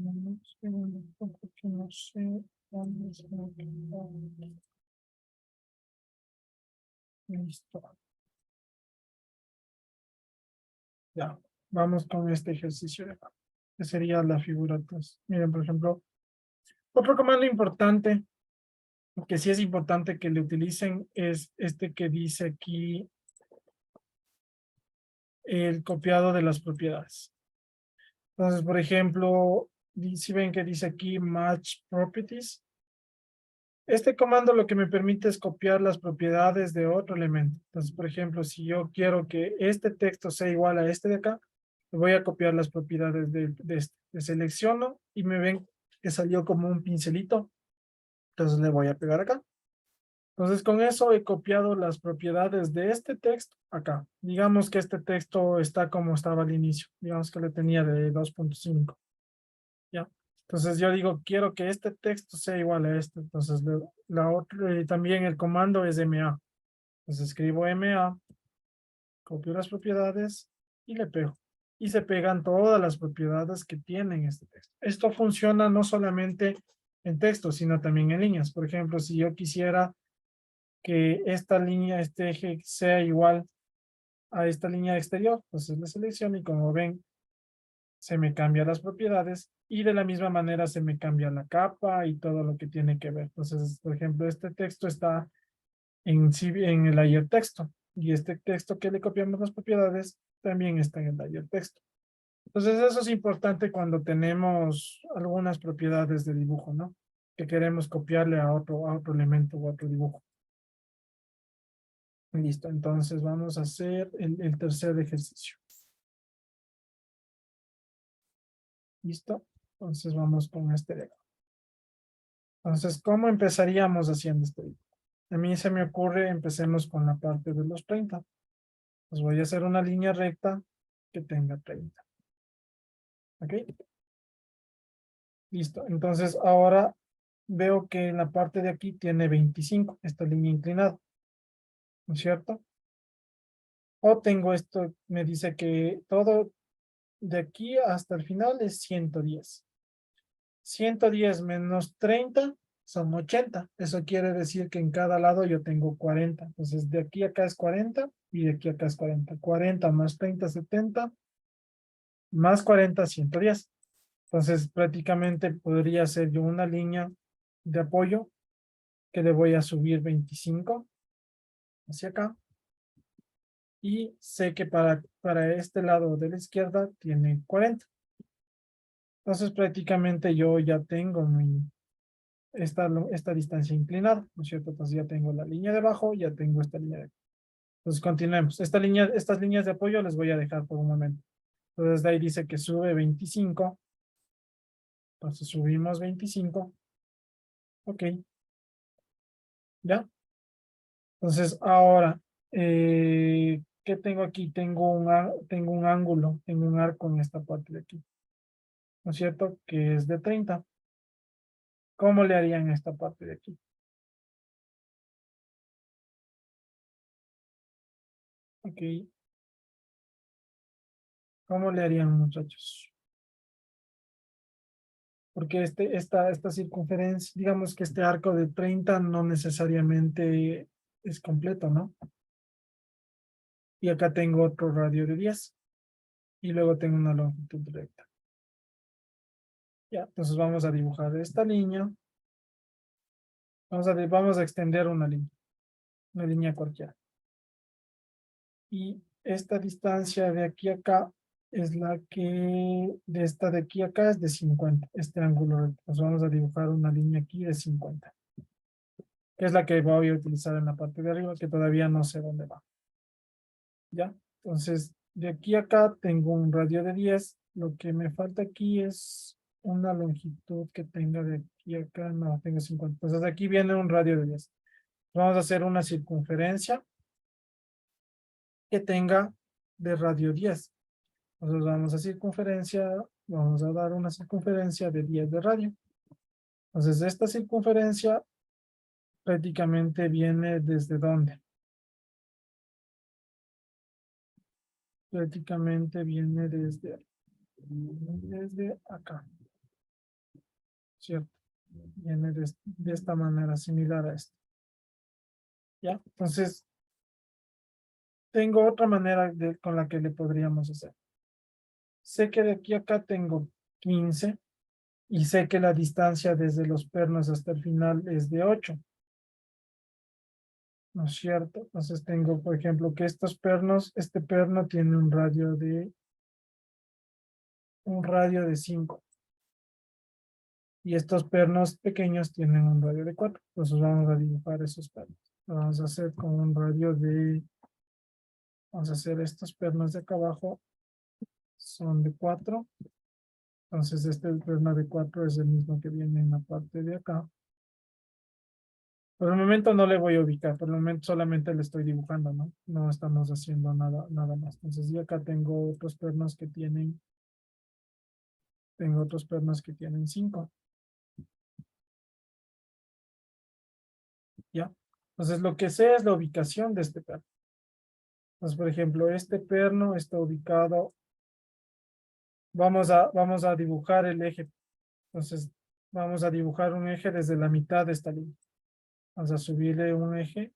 Un segundo, porque no sé dónde se me quedó. Listo. Ya, vamos con este ejercicio de acá, que sería la figura 3. Miren, por ejemplo, otro comando importante, que sí es importante que le utilicen, es este que dice aquí el copiado de las propiedades. Entonces, por ejemplo, si ven que dice aquí match properties, este comando lo que me permite es copiar las propiedades de otro elemento. Entonces, por ejemplo, si yo quiero que este texto sea igual a este de acá, le voy a copiar las propiedades de este. Le selecciono y me ven que salió como un pincelito. Entonces le voy a pegar acá. Entonces con eso he copiado las propiedades de este texto acá. Digamos que este texto está como estaba al inicio. Digamos que le tenía de 2.5. ¿Ya? Entonces yo digo, quiero que este texto sea igual a este. Entonces también el comando es MA. Entonces escribo MA, copio las propiedades y le pego. Y se pegan todas las propiedades que tienen este texto. Esto funciona no solamente en texto, sino también en líneas. Por ejemplo, si yo quisiera que esta línea, este eje sea igual a esta línea exterior, entonces le selecciono y como ven, se me cambian las propiedades y de la misma manera se me cambia la capa y todo lo que tiene que ver. Entonces, por ejemplo, este texto está en el layer texto y este texto que le copiamos las propiedades también está en el layer texto. Entonces, eso es importante cuando tenemos algunas propiedades de dibujo, ¿no? Que queremos copiarle a otro elemento o a otro dibujo. Listo, entonces vamos a hacer el tercer ejercicio. ¿Listo? Entonces vamos con este de acá. Entonces, ¿cómo empezaríamos haciendo esto? A mí se me ocurre, empecemos con la parte de los 30. Pues voy a hacer una línea recta que tenga 30. ¿Ok? Listo. Entonces, ahora veo que en la parte de aquí tiene 25, esta línea inclinada. ¿No es cierto? O tengo esto, me dice que todo de aquí hasta el final es 110. 110 menos 30 son 80. Eso quiere decir que en cada lado yo tengo 40. Entonces, de aquí a acá es 40 y de aquí a acá es 40. 40 más 30, 70, más 40, 110. Entonces, prácticamente podría ser yo una línea de apoyo que le voy a subir 25 hacia acá. Y sé que para este lado de la izquierda tiene 40. Entonces, prácticamente yo ya tengo esta distancia inclinada, ¿no es cierto? Entonces ya tengo la línea de abajo, ya tengo esta línea de abajo. Entonces continuemos. Estas líneas de apoyo les voy a dejar por un momento. Entonces de ahí dice que sube 25. Entonces subimos 25. Ok. ¿Ya? Entonces ahora, ¿qué tengo aquí? Tengo un ángulo, tengo un arco en esta parte de aquí. ¿No es cierto? Que es de 30. ¿Cómo le harían esta parte de aquí? Ok. ¿Cómo le harían, muchachos? Porque esta circunferencia, digamos que este arco de 30 no necesariamente es completo, ¿no? Y acá tengo otro radio de 10 y luego tengo una longitud recta. Ya, entonces vamos a dibujar esta línea. Vamos a extender una línea cualquiera. Y esta distancia de aquí a acá es la que, de esta de aquí a acá es de 50, este ángulo recto. Entonces vamos a dibujar una línea aquí de 50. Que es la que voy a utilizar en la parte de arriba, que todavía no sé dónde va. ¿Ya? Entonces, de aquí a acá tengo un radio de 10. Lo que me falta aquí es una longitud que tenga de aquí a acá. No, tengo 50. Entonces, aquí viene un radio de 10. Vamos a hacer una circunferencia que tenga de radio 10. Entonces, vamos a dar una circunferencia de 10 de radio. Entonces, esta circunferencia prácticamente viene ¿desde dónde? Prácticamente viene desde acá, ¿cierto? Viene de esta manera, similar a esto. ¿Ya? Entonces, tengo otra manera con la que le podríamos hacer. Sé que de aquí a acá tengo 15 y sé que la distancia desde los pernos hasta el final es de 8. ¿No es cierto? Entonces tengo, por ejemplo, que estos pernos, este perno tiene un radio de 5. Y estos pernos pequeños tienen un radio de 4. Entonces vamos a dibujar esos pernos. Vamos a hacer con un radio de... Vamos a hacer estos pernos de acá abajo. Son de 4. Entonces este perno de 4 es el mismo que viene en la parte de acá. Por el momento no le voy a ubicar. Por el momento solamente le estoy dibujando, ¿no? No estamos haciendo nada más. Entonces yo acá tengo otros pernos que tienen... Tengo otros pernos que tienen 5. ¿Ya? Entonces lo que sé es la ubicación de este perno. Entonces, por ejemplo, este perno está ubicado, vamos a dibujar el eje. Entonces, vamos a dibujar un eje desde la mitad de esta línea. Vamos a subirle un eje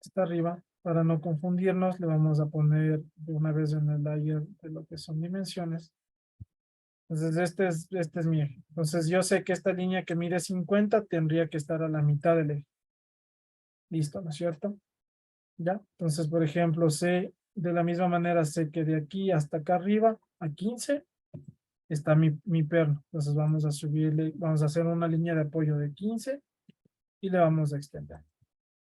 hasta arriba. Para no confundirnos, le vamos a poner de una vez en el layer de lo que son dimensiones. Entonces, este es mi eje. Entonces, yo sé que esta línea que mide 50 tendría que estar a la mitad del eje. Listo, ¿no es cierto? ¿Ya? Entonces, por ejemplo, de la misma manera, sé que de aquí hasta acá arriba, a 15, está mi perno. Entonces vamos a subirle, vamos a hacer una línea de apoyo de 15 y le vamos a extender.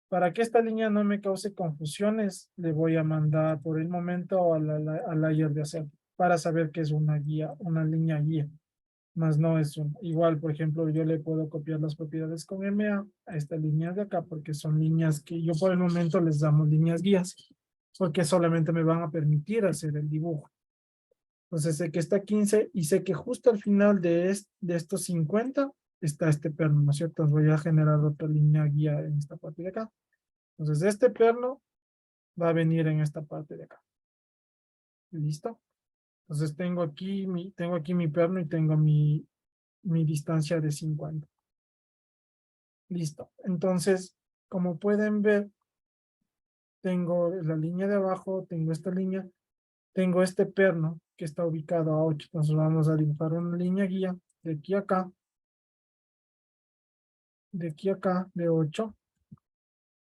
Para que esta línea no me cause confusiones, le voy a mandar por el momento al layer de hacer para saber que es una guía, una línea guía. más no es una. Igual, por ejemplo, yo le puedo copiar las propiedades con MA a estas líneas de acá, porque son líneas que yo por el momento les damos líneas guías, porque solamente me van a permitir hacer el dibujo. Entonces sé que está 15 y sé que justo al final de estos 50 está este perno, ¿no es cierto? Entonces voy a generar otra línea guía en esta parte de acá. Entonces este perno va a venir en esta parte de acá. ¿Listo? Entonces tengo aquí mi perno y tengo mi distancia de 50. Listo. Entonces, como pueden ver, tengo la línea de abajo, tengo esta línea, tengo este perno que está ubicado a 8. Entonces vamos a dibujar una línea guía de aquí a acá, de aquí a acá, de 8.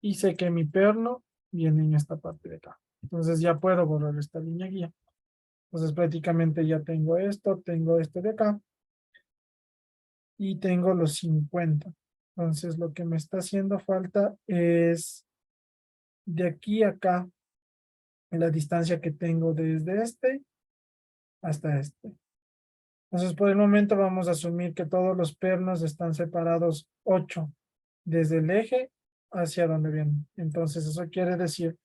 Y sé que mi perno viene en esta parte de acá. Entonces ya puedo borrar esta línea guía. Entonces prácticamente ya tengo esto de acá. Y tengo los 50. Entonces lo que me está haciendo falta es de aquí a acá, la distancia que tengo desde este hasta este. Entonces por el momento vamos a asumir que todos los pernos están separados 8 desde el eje hacia donde vienen. Entonces eso quiere decir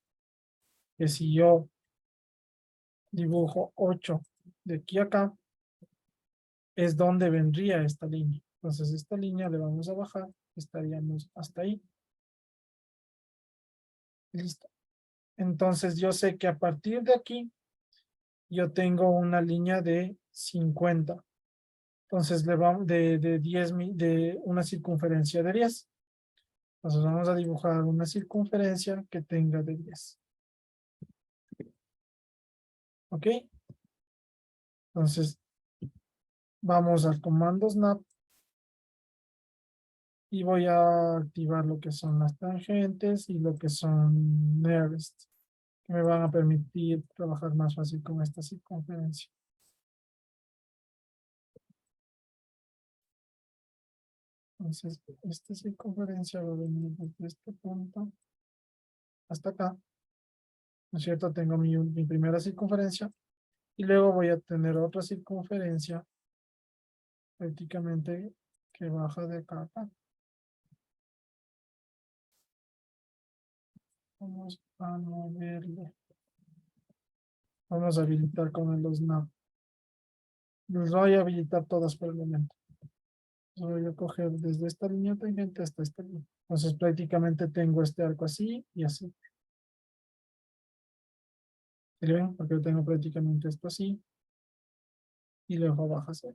que si yo dibujo 8 de aquí a acá, es donde vendría esta línea. Entonces esta línea le vamos a bajar, estaríamos hasta ahí. Listo. Entonces yo sé que a partir de aquí, yo tengo una línea de 50. Entonces le vamos de 10, de una circunferencia de 10. Entonces vamos a dibujar una circunferencia que tenga de 10. ¿Ok? Entonces vamos al comando snap y voy a activar lo que son las tangentes y lo que son nearest, que me van a permitir trabajar más fácil con esta circunferencia. Entonces, esta circunferencia va a venir desde este punto hasta acá. ¿No es cierto? Tengo mi primera circunferencia y luego voy a tener otra circunferencia prácticamente que baja de acá a acá. Vamos a moverle. Vamos a habilitar con el snap. Les voy a habilitar todas por el momento. Voy a coger desde esta línea tangente hasta esta línea. Entonces prácticamente tengo este arco así y así. ¿Sí ven? Porque yo tengo prácticamente esto así y luego baja así.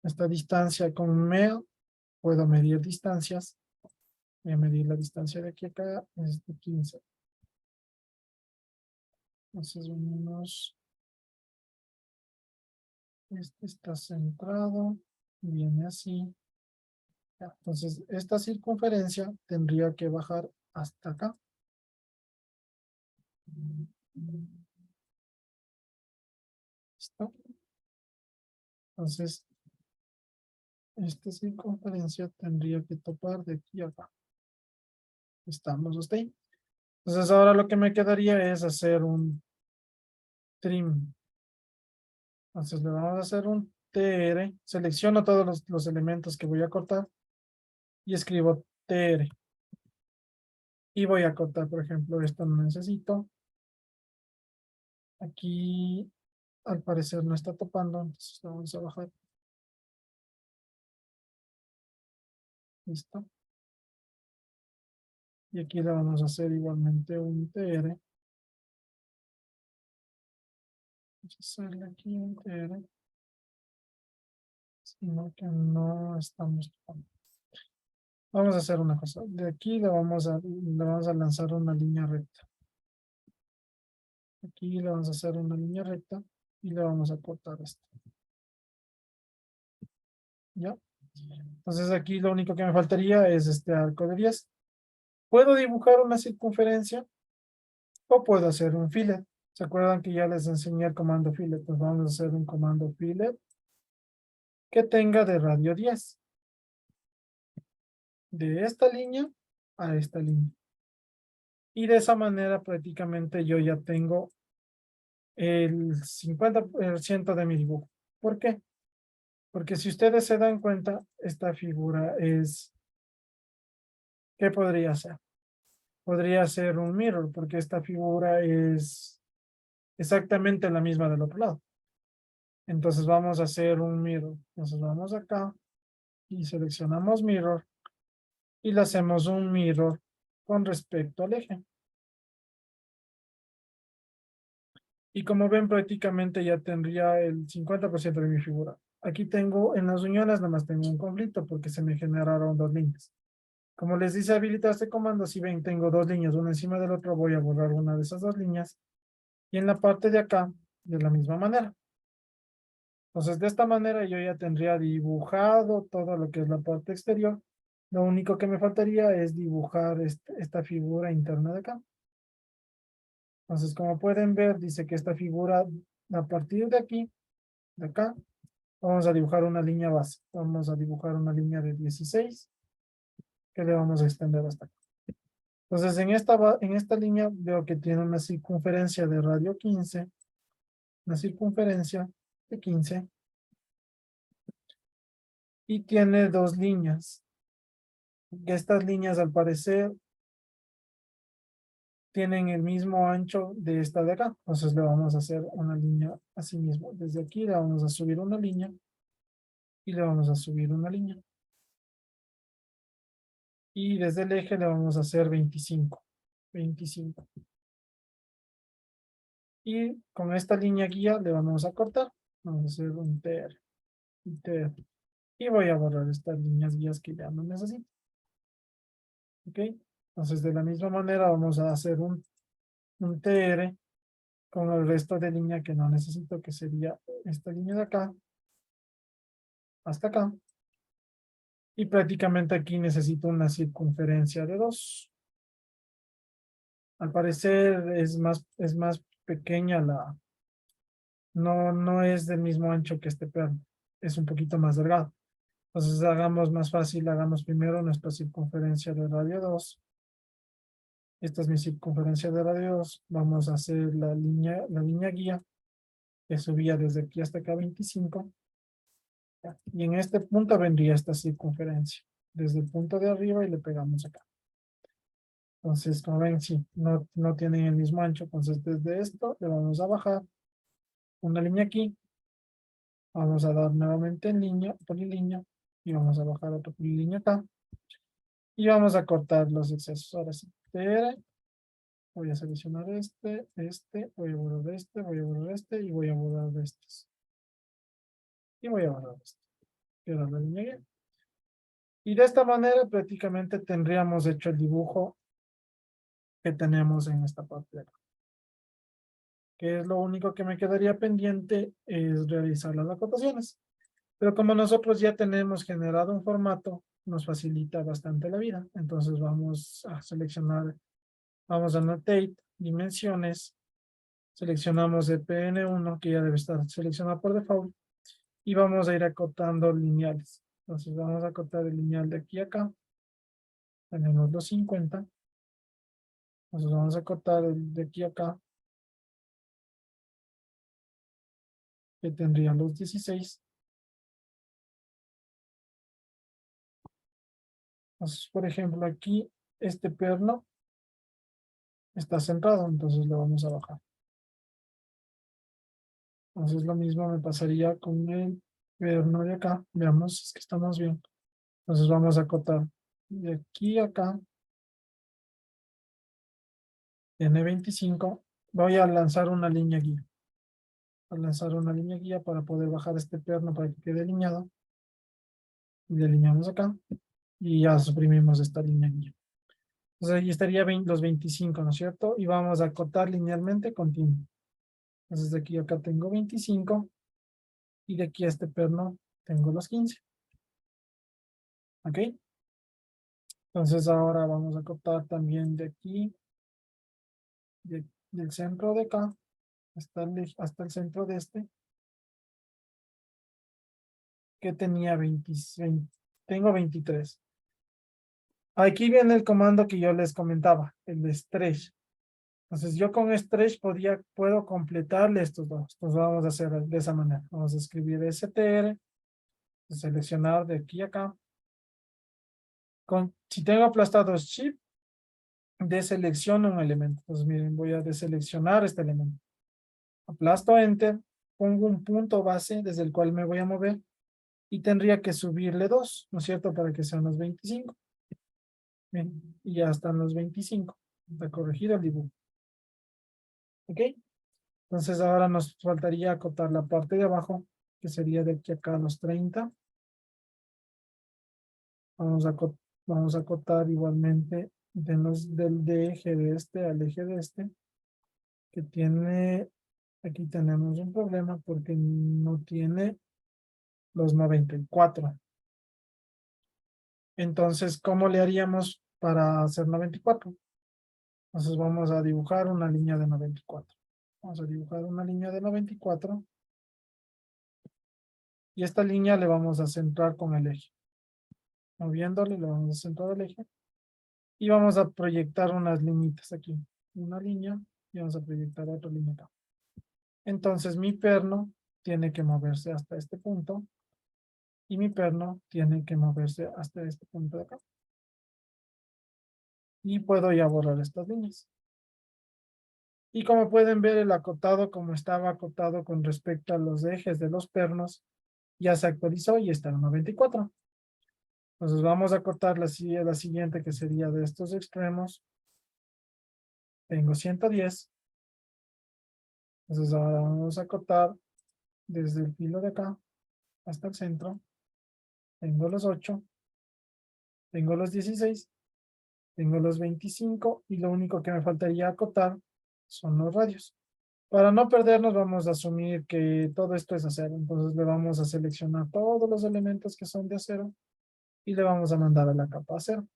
Esta distancia con MEL puedo medir distancias. Voy a medir la distancia de aquí a acá, es de 15. Entonces venimos, este está centrado, viene así. Ya, entonces esta circunferencia tendría que bajar hasta acá. ¿Listo? Entonces, esta circunferencia tendría que topar de aquí a acá. Estamos hasta ahí. Entonces ahora lo que me quedaría es hacer un trim. Entonces le vamos a hacer un TR. Selecciono todos los elementos que voy a cortar y escribo TR. Y voy a cortar, por ejemplo, esto no necesito. Aquí al parecer no está topando, entonces lo vamos a bajar. Listo. Y aquí le vamos a hacer igualmente un TR. Vamos a hacerle aquí un TR. Sino que no estamos topando. Vamos a hacer una cosa. De aquí le vamos a lanzar una línea recta. Aquí le vamos a hacer una línea recta y le vamos a cortar esto. ¿Ya? Entonces aquí lo único que me faltaría es este arco de 10. Puedo dibujar una circunferencia o puedo hacer un fillet. ¿Se acuerdan que ya les enseñé el comando fillet? Pues vamos a hacer un comando fillet que tenga de radio 10. De esta línea a esta línea. Y de esa manera prácticamente yo ya tengo el 50% de mi dibujo. ¿Por qué? Porque si ustedes se dan cuenta, esta figura es, ¿qué podría ser? Podría ser un mirror, porque esta figura es exactamente la misma del otro lado. Entonces vamos a hacer un mirror. Entonces vamos acá y seleccionamos mirror y le hacemos un mirror con respecto al eje. Y como ven, prácticamente ya tendría el 50% de mi figura. Aquí tengo, en las uniones nada más tengo un conflicto porque se me generaron dos líneas. Como les dice habilitar este comando, si ven, tengo dos líneas, una encima del otro, voy a borrar una de esas dos líneas. Y en la parte de acá, de la misma manera. Entonces, de esta manera yo ya tendría dibujado todo lo que es la parte exterior. Lo único que me faltaría es dibujar esta figura interna de acá. Entonces, como pueden ver, dice que esta figura, a partir de aquí, de acá, vamos a dibujar una línea base. Vamos a dibujar una línea de 16 que le vamos a extender hasta acá. Entonces, en esta línea veo que tiene una circunferencia de radio 15, una circunferencia de 15, y tiene dos líneas. Que estas líneas, al parecer, tienen el mismo ancho de esta de acá. Entonces, le vamos a hacer una línea así mismo. Desde aquí le vamos a subir una línea y le vamos a subir una línea. Y desde el eje le vamos a hacer 25. 25. Y con esta línea guía le vamos a cortar. Vamos a hacer un TR. Un TR. Y voy a borrar estas líneas guías que ya no necesito. ¿Ok? Entonces, de la misma manera vamos a hacer un TR con el resto de línea que no necesito, que sería esta línea de acá hasta acá. Y prácticamente aquí necesito una circunferencia de 2. Al parecer es más pequeña no es del mismo ancho que este perno. Es un poquito más delgado. Entonces hagamos más fácil, hagamos primero nuestra circunferencia de radio 2. Esta es mi circunferencia de radio 2. Vamos a hacer la línea guía que subía desde aquí hasta acá 25. Y en este punto vendría esta circunferencia. Desde el punto de arriba y le pegamos acá. Entonces, como ven, sí, no tienen el mismo ancho. Entonces, desde esto le vamos a bajar una línea aquí. Vamos a dar nuevamente en línea, polilínea. Y vamos a bajar otra polilínea acá. Y vamos a cortar los excesos. Ahora sí, TR. Voy a seleccionar voy a borrar voy a borrar y voy a borrar estos. Y voy a borrar esto. Queda la línea guía. Y de esta manera prácticamente tendríamos hecho el dibujo que tenemos en esta parte de acá. Que es lo único que me quedaría pendiente es realizar las acotaciones. Pero como nosotros ya tenemos generado un formato, nos facilita bastante la vida. Entonces vamos a seleccionar, vamos a Annotate, dimensiones, seleccionamos el PN1 que ya debe estar seleccionado por default y vamos a ir acotando lineales. Entonces vamos a acotar el lineal de aquí a acá. Tenemos los 50. Entonces vamos a acotar el de aquí a acá, que tendría los 16. Entonces, por ejemplo, aquí este perno está centrado, entonces lo vamos a bajar. Entonces lo mismo me pasaría con el perno de acá. Veamos, es que estamos bien. Entonces vamos a acotar de aquí a acá. Tiene 25. Voy a lanzar una línea guía. Voy a lanzar una línea guía para poder bajar este perno para que quede alineado. Y delineamos acá. Y ya suprimimos esta línea guía. Entonces ahí estaría los 25, ¿no es cierto? Y vamos a acotar linealmente continuo. Entonces de aquí a acá tengo 25. Y de aquí a este perno tengo los 15. ¿Ok? Entonces ahora vamos a acotar también de aquí, del centro de acá, hasta el centro de este, que tenía 20, tengo 23. Aquí viene el comando que yo les comentaba, el de stretch. Entonces yo con stretch puedo completarle estos dos. Entonces vamos a hacer de esa manera. Vamos a escribir str, seleccionar de aquí a acá. Si tengo aplastados shift, deselecciono un elemento. Entonces miren, voy a deseleccionar este elemento. Aplasto enter, pongo un punto base desde el cual me voy a mover y tendría que subirle 2, ¿no es cierto? Para que sean los 25. Bien, y ya están los 25. Está corregido el dibujo. ¿Ok? Entonces ahora nos faltaría acotar la parte de abajo, que sería de aquí acá a los 30. Vamos a acotar igualmente del eje de este al eje de este, que tiene, aquí tenemos un problema porque no tiene los 94. Entonces, ¿cómo le haríamos para hacer 94? Entonces vamos a dibujar una línea de 94. Vamos a dibujar una línea de 94. Y esta línea le vamos a centrar con el eje. Moviéndole, le vamos a centrar el eje. Y vamos a proyectar unas líneas aquí. Una línea y vamos a proyectar otra línea acá. Entonces mi perno tiene que moverse hasta este punto. Y mi perno tiene que moverse hasta este punto de acá. Y puedo ya borrar estas líneas. Y como pueden ver, el acotado, como estaba acotado con respecto a los ejes de los pernos, ya se actualizó y está en 94. Entonces vamos a cortar la siguiente, que sería de estos extremos. Tengo 110. Entonces ahora vamos a cortar desde el filo de acá hasta el centro. Tengo los 8. Tengo los 16. Tengo los 25. Y lo único que me faltaría acotar son los radios. Para no perdernos, vamos a asumir que todo esto es acero. Entonces le vamos a seleccionar todos los elementos que son de acero y le vamos a mandar a la capa acero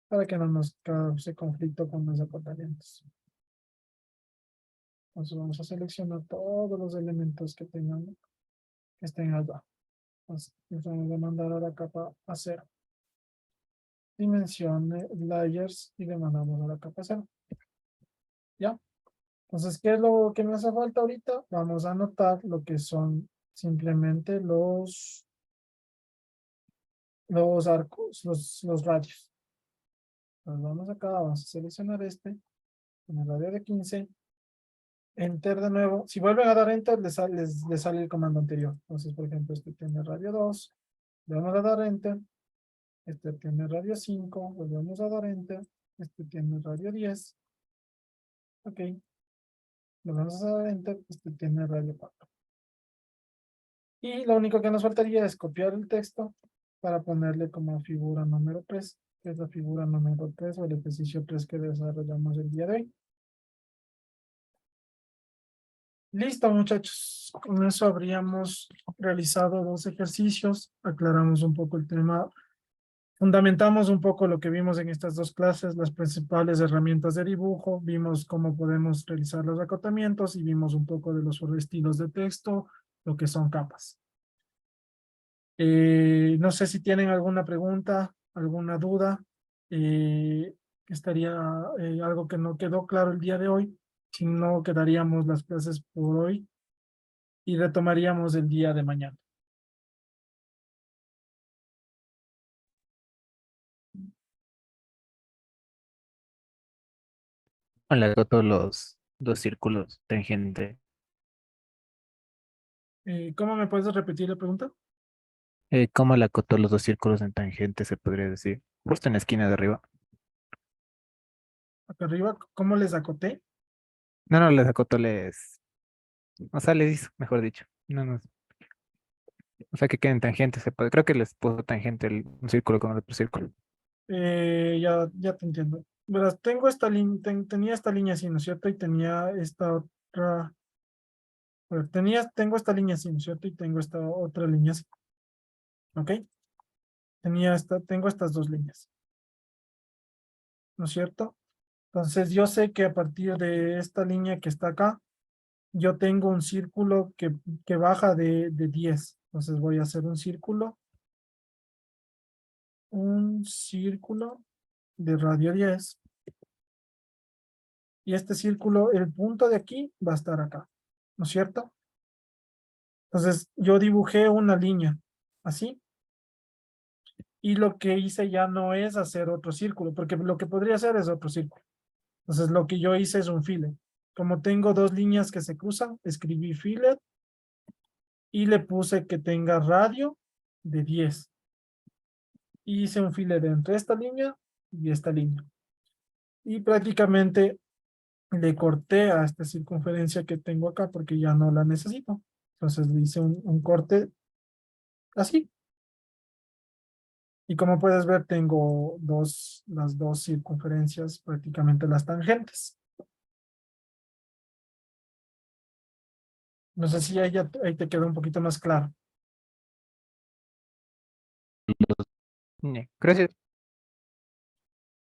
para que no nos cause conflicto con los acotamientos. Entonces vamos a seleccionar todos los elementos que tengan, que estén allá. Entonces les vamos a mandar a la capa acero. Dimensión layers y le mandamos a la capa acero. ¿Ya? Entonces, ¿qué es lo que me hace falta ahorita? Vamos a anotar lo que son simplemente los arcos, los radios. Entonces vamos acá, vamos a seleccionar este, con el radio de 15. Enter de nuevo. Si vuelven a dar enter, les sale el comando anterior. Entonces, por ejemplo, este tiene radio 2. Le vamos a dar enter. Este tiene radio 5. Volvemos a dar enter. Este tiene radio 10. Ok. Le vamos a dar enter. Este tiene radio 4. Y lo único que nos faltaría es copiar el texto para ponerle como figura número 3, que es la figura número 3 o el ejercicio 3 que desarrollamos el día de hoy. Listo, muchachos. Con eso habríamos realizado 2 ejercicios. Aclaramos un poco el tema. Fundamentamos un poco lo que vimos en estas 2 clases, las principales herramientas de dibujo. Vimos cómo podemos realizar los acotamientos y vimos un poco de los estilos de texto, lo que son capas. No sé si tienen alguna pregunta, alguna duda. Estaría algo que no quedó claro el día de hoy. Si no, quedaríamos las clases por hoy y retomaríamos el día de mañana. Le acoto los dos círculos tangente. ¿Cómo me puedes repetir la pregunta? ¿Cómo le acoto los dos círculos en tangente, se podría decir? Justo en la esquina de arriba. Acá arriba, ¿cómo les acoté? No, no, les acoto, les... O sea, les hizo, mejor dicho. No, no. O sea, que queden tangentes, se puede. Creo que les puso tangente un círculo con el otro círculo. Ya te entiendo. Verás, tengo esta línea, tenía esta línea así, ¿no es cierto? Y tenía esta otra. A ver, tengo esta línea así, ¿no es cierto? Y tengo esta otra línea así. ¿Ok? Tengo estas 2 líneas. ¿No es cierto? Entonces yo sé que a partir de esta línea que está acá, yo tengo un círculo que baja de 10. Entonces voy a hacer un círculo de radio 10. Y este círculo, el punto de aquí va a estar acá, ¿no es cierto? Entonces yo dibujé una línea, así. Y lo que hice ya no es hacer otro círculo, porque lo que podría hacer es otro círculo. Entonces lo que yo hice es un fillet. Como tengo dos líneas que se cruzan, escribí fillet y le puse que tenga radio de 10. Y hice un fillet entre esta línea y esta línea. Y prácticamente le corté a esta circunferencia que tengo acá porque ya no la necesito. Entonces le hice un corte así. Y como puedes ver, tengo las dos circunferencias, prácticamente las tangentes. No sé si ahí te quedó un poquito más claro. Gracias.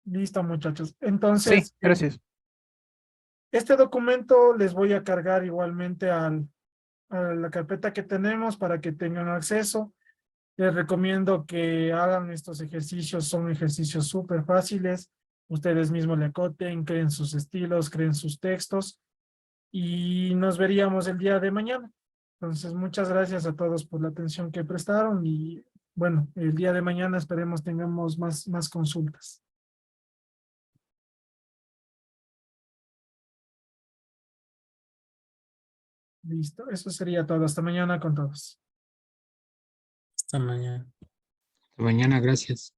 Listo, muchachos. Sí, Entonces, gracias. este documento les voy a cargar igualmente a la carpeta que tenemos para que tengan acceso. Les recomiendo que hagan estos ejercicios, son ejercicios súper fáciles. Ustedes mismos le acoten, creen sus estilos, creen sus textos y nos veríamos el día de mañana. Entonces, muchas gracias a todos por la atención que prestaron y bueno, el día de mañana esperemos tengamos más consultas. Listo, eso sería todo. Hasta mañana con todos. Hasta mañana. Hasta mañana, gracias.